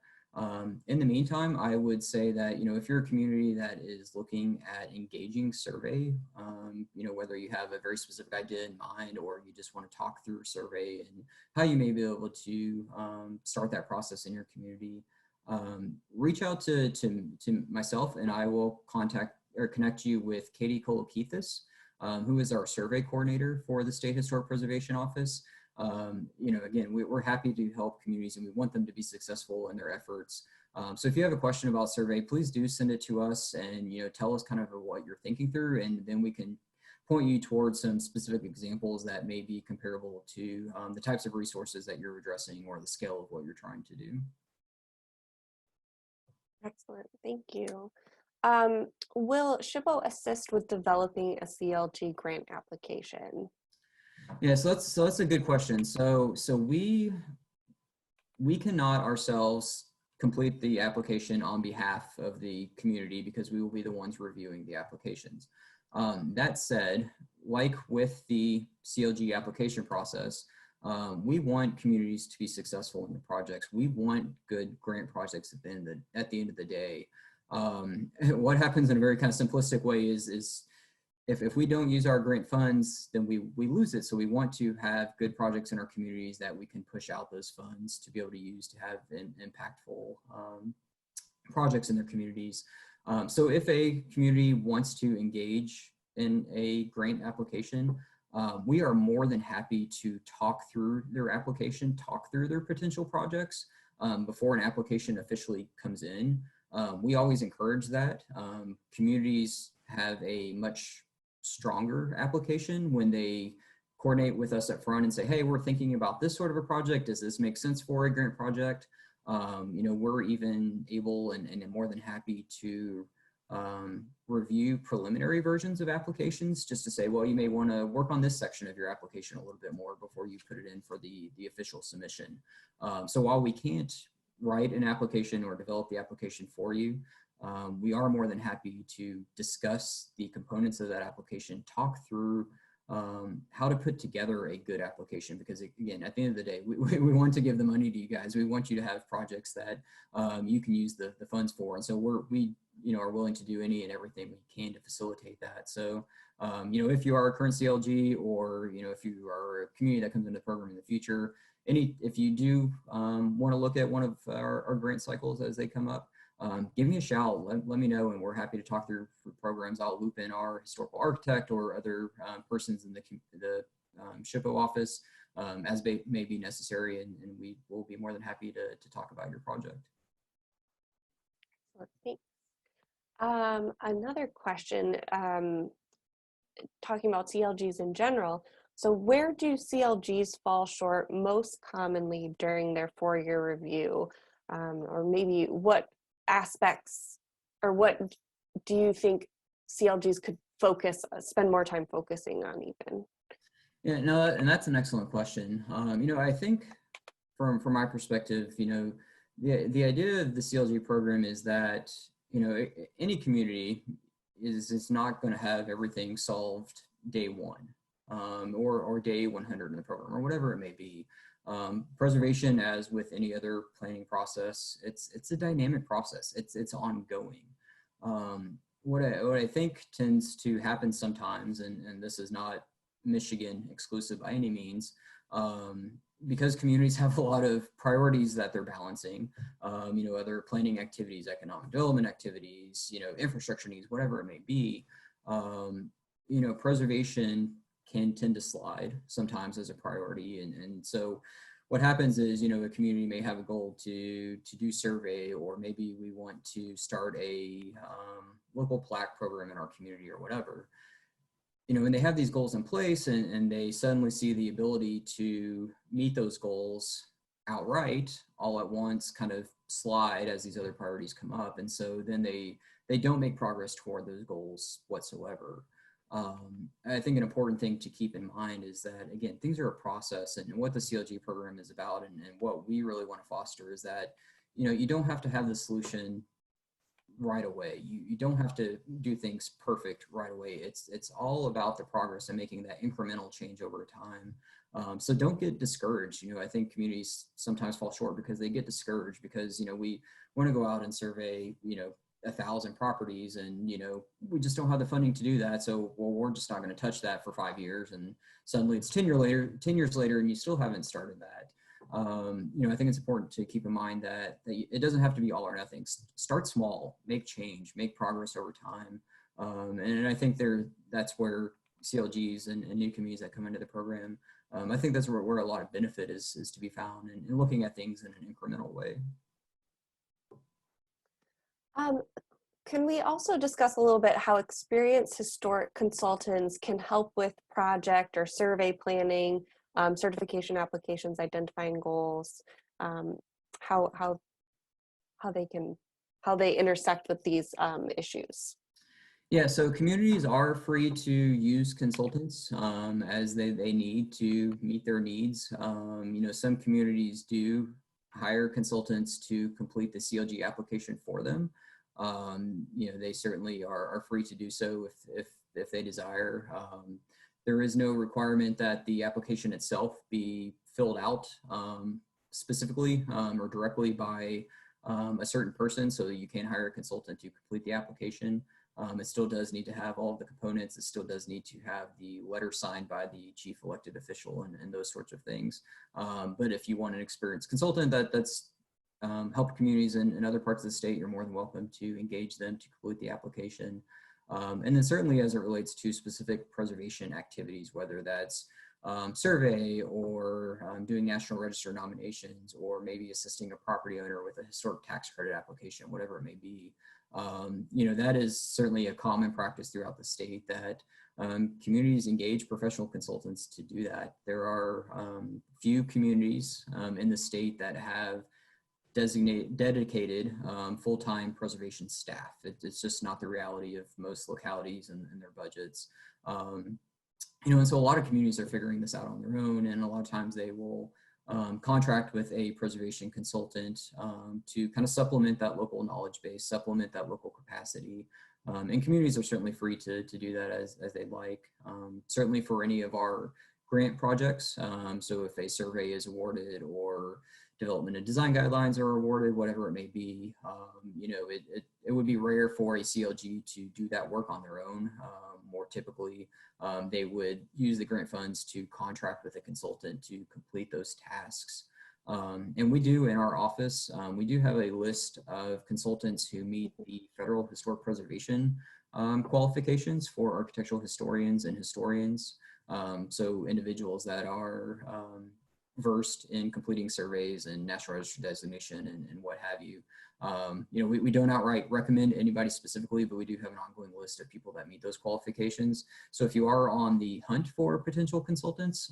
In the meantime, I would say that, if you're a community that is looking at engaging survey, whether you have a very specific idea in mind or you just want to talk through a survey and how you may be able to start that process in your community, reach out to myself, and I will contact or connect you with Katie Kolokithis, who is our survey coordinator for the State Historic Preservation Office. Again, we're happy to help communities, and we want them to be successful in their efforts. So if you have a question about survey, please do send it to us and, tell us kind of what you're thinking through, and then we can point you towards some specific examples that may be comparable to the types of resources that you're addressing or the scale of what you're trying to do. Excellent, thank you. Will SHPO assist with developing a CLG grant application? Yeah, so that's a good question. So we cannot ourselves complete the application on behalf of the community because we will be the ones reviewing the applications. That said, like with the CLG application process, we want communities to be successful in the projects. We want good grant projects at the end of the day. What happens in a very kind of simplistic way is if we don't use our grant funds, then we lose it. So we want to have good projects in our communities that we can push out those funds to be able to use to have impactful projects in their communities. So if a community wants to engage in a grant application, we are more than happy to talk through their application, talk through their potential projects before an application officially comes in. We always encourage that. Communities have a much stronger application when they coordinate with us up front and say, hey, we're thinking about this sort of a project. Does this make sense for a grant project? We're even able and more than happy to review preliminary versions of applications just to say, well, you may want to work on this section of your application a little bit more before you put it in for the official submission. So while we can't write an application or develop the application for you, we are more than happy to discuss the components of that application, talk through how to put together a good application, because again, at the end of the day, we want to give the money to you guys. We want you to have projects that you can use the funds for. And so we are willing to do any and everything we can to facilitate that. So, if you are a current CLG, or, if you are a community that comes into the program in the future, if you do want to look at one of our grant cycles as they come up, give me a shout, let me know, and we're happy to talk through programs. I'll loop in our historical architect or other persons in the SHPO office as may be necessary, and we will be more than happy to talk about your project. Thanks. Another question, talking about CLGs in general. So where do CLGs fall short most commonly during their 4-year review? Or maybe what aspects, or what do you think CLGs could spend more time focusing on even? Yeah, no, and that's an excellent question. I think from my perspective, the idea of the CLG program is that, any community is not going to have everything solved day one, or day 100 in the program, or whatever it may be. Preservation, as with any other planning process, it's a dynamic process. It's ongoing. What I think tends to happen sometimes, and this is not Michigan exclusive by any means, because communities have a lot of priorities that they're balancing, other planning activities, economic development activities, infrastructure needs, whatever it may be, preservation can tend to slide sometimes as a priority. And so what happens is, a community may have a goal to do survey, or maybe we want to start a local plaque program in our community or whatever. When they have these goals in place and they suddenly see the ability to meet those goals outright all at once kind of slide as these other priorities come up. And so then they don't make progress toward those goals whatsoever. I think an important thing to keep in mind is that, again, things are a process, and what the CLG program is about, and what we really want to foster is that, you don't have to have the solution right away. You don't have to do things perfect right away. It's all about the progress and making that incremental change over time. So don't get discouraged. I think communities sometimes fall short because they get discouraged because, we want to go out and survey, 1,000 properties, and we just don't have the funding to do that. So, well, we're just not going to touch that for 5 years, and suddenly it's 10 years later and you still haven't started that. I think it's important to keep in mind that it doesn't have to be all or nothing. Start small, make change, make progress over time. And I think that's where CLGs and new communities that come into the program, I think that's where a lot of benefit is to be found, and looking at things in an incremental way. Can we also discuss a little bit how experienced historic consultants can help with project or survey planning, certification applications, identifying goals, how they intersect with these issues? Yeah, so communities are free to use consultants as they need to meet their needs. Some communities do hire consultants to complete the CLG application for them. They certainly are free to do so if they desire. There is no requirement that the application itself be filled out specifically or directly by a certain person, so that you can hire a consultant to complete the application. It still does need to have all of the components. It still does need to have the letter signed by the chief elected official and those sorts of things. But if you want an experienced consultant, that's help communities in other parts of the state, you're more than welcome to engage them to complete the application. And then certainly as it relates to specific preservation activities, whether that's survey or doing National Register nominations, or maybe assisting a property owner with a historic tax credit application, whatever it may be. You know, that is certainly a common practice throughout the state, that communities engage professional consultants to do that. There are few communities in the state that have dedicated full-time preservation staff. It's just not the reality of most localities and their budgets. You know, and so a lot of communities are figuring this out on their own, and a lot of times they will contract with a preservation consultant to kind of supplement that local knowledge base, supplement that local capacity. And communities are certainly free to do that as they'd like. Certainly for any of our grant projects. So if a survey is awarded, or development and design guidelines are awarded, whatever it may be, you know, it would be rare for a CLG to do that work on their own. More typically, they would use the grant funds to contract with a consultant to complete those tasks. And we do in our office, we do have a list of consultants who meet the federal historic preservation qualifications for architectural historians and historians. So individuals that are versed in completing surveys and National Register designation and what have you. You know, we don't outright recommend anybody specifically, but we do have an ongoing list of people that meet those qualifications. So if you are on the hunt for potential consultants,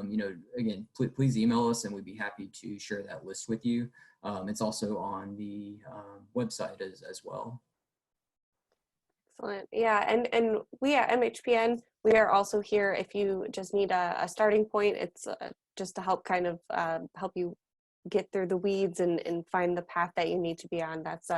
you know, again, please email us and we'd be happy to share that list with you. It's also on the website as well. Excellent. Yeah, and we at MHPN, we are also here if you just need a starting point. It's just to help kind of help you get through the weeds and find the path that you need to be on. That's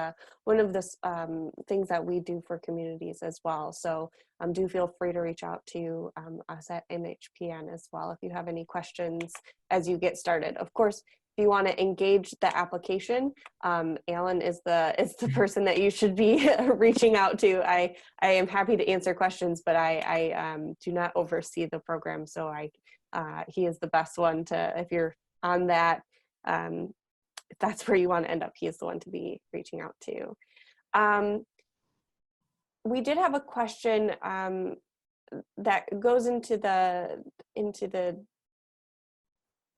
one of the things that we do for communities as well. So do feel free to reach out to us at MHPN as well if you have any questions as you get started. Of course, if you want to engage the application, Alan is the person that you should be reaching out to. I am happy to answer questions, but I do not oversee the program, so he is the best one to, if you're on that, if that's where you want to end up, he is the one to be reaching out to. We did have a question that goes into the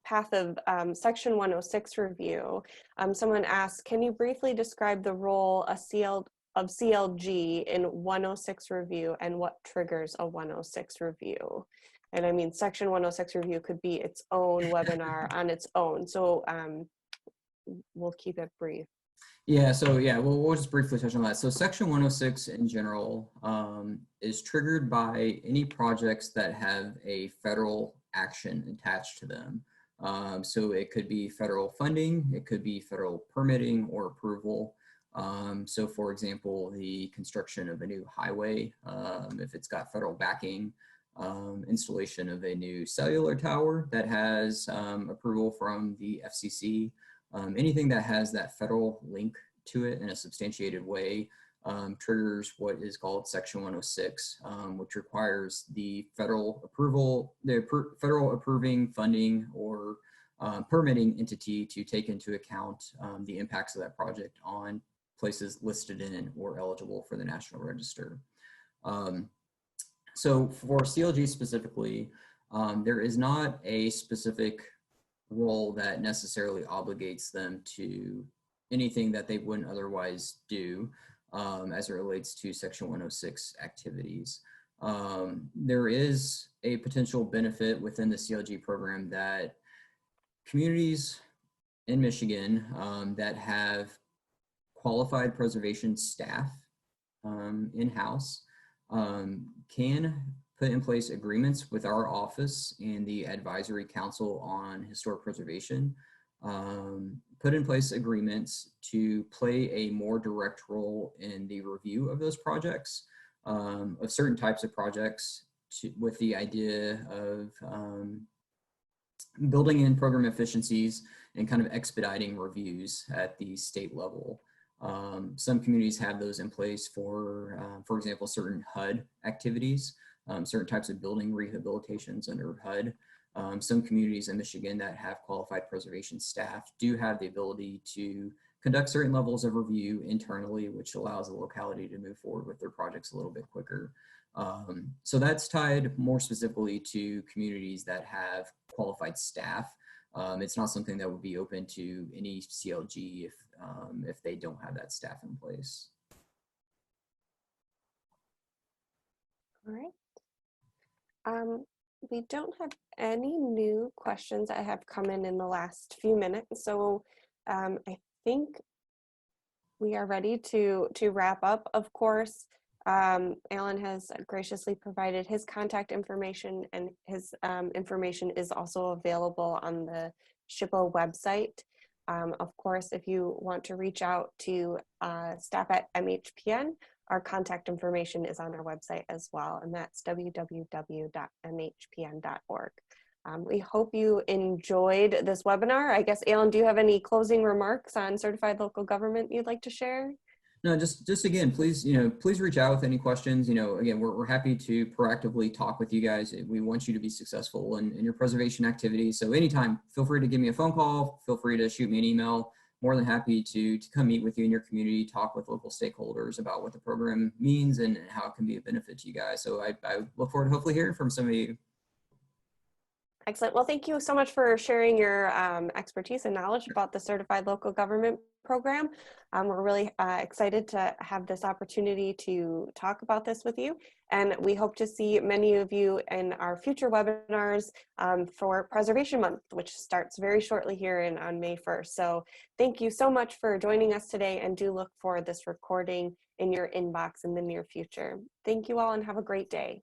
path of Section 106 review. Someone asked, can you briefly describe the role of CLG in 106 review and what triggers a 106 review? And I mean, Section 106 review could be its own webinar on its own. So we'll keep it brief. Yeah, so yeah, we'll just briefly touch on that. So Section 106 in general is triggered by any projects that have a federal action attached to them. So it could be federal funding, it could be federal permitting or approval. So for example, the construction of a new highway, if it's got federal backing, installation of a new cellular tower that has approval from the FCC, anything that has that federal link to it in a substantiated way triggers what is called Section 106, which requires the federal approval, federal approving funding or permitting entity to take into account the impacts of that project on places listed in or eligible for the National Register. So for CLG specifically, there is not a specific role that necessarily obligates them to anything that they wouldn't otherwise do as it relates to Section 106 activities. There is a potential benefit within the CLG program that communities in Michigan that have qualified preservation staff in-house can put in place agreements with our office and the Advisory Council on Historic Preservation, put in place agreements to play a more direct role in the review of those projects, of certain types of projects, with the idea of building in program efficiencies and kind of expediting reviews at the state level. Some communities have those in place for example, certain HUD activities, certain types of building rehabilitations under HUD. Some communities in Michigan that have qualified preservation staff do have the ability to conduct certain levels of review internally, which allows the locality to move forward with their projects a little bit quicker. So that's tied more specifically to communities that have qualified staff. It's not something that would be open to any CLG if they don't have that staff in place. All right. We don't have any new questions that have come in the last few minutes, so I think we are ready to wrap up. Of course, Alan has graciously provided his contact information, and his information is also available on the SHPO website. Of course, if you want to reach out to staff at MHPN, our contact information is on our website as well, and that's www.mhpn.org. We hope you enjoyed this webinar. I guess, Alan, do you have any closing remarks on certified local government you'd like to share? No, just again, please, please reach out with any questions. Again, we're happy to proactively talk with you guys. We want you to be successful in your preservation activities. So anytime, feel free to give me a phone call, feel free to shoot me an email. More than happy to come meet with you in your community, talk with local stakeholders about what the program means and how it can be a benefit to you guys. So I look forward to hopefully hearing from some of you. Excellent. Well, thank you so much for sharing your expertise and knowledge about the Certified Local Government Program. We're really excited to have this opportunity to talk about this with you, and we hope to see many of you in our future webinars for Preservation Month, which starts very shortly here on May 1st. So thank you so much for joining us today, and do look for this recording in your inbox in the near future. Thank you all and have a great day.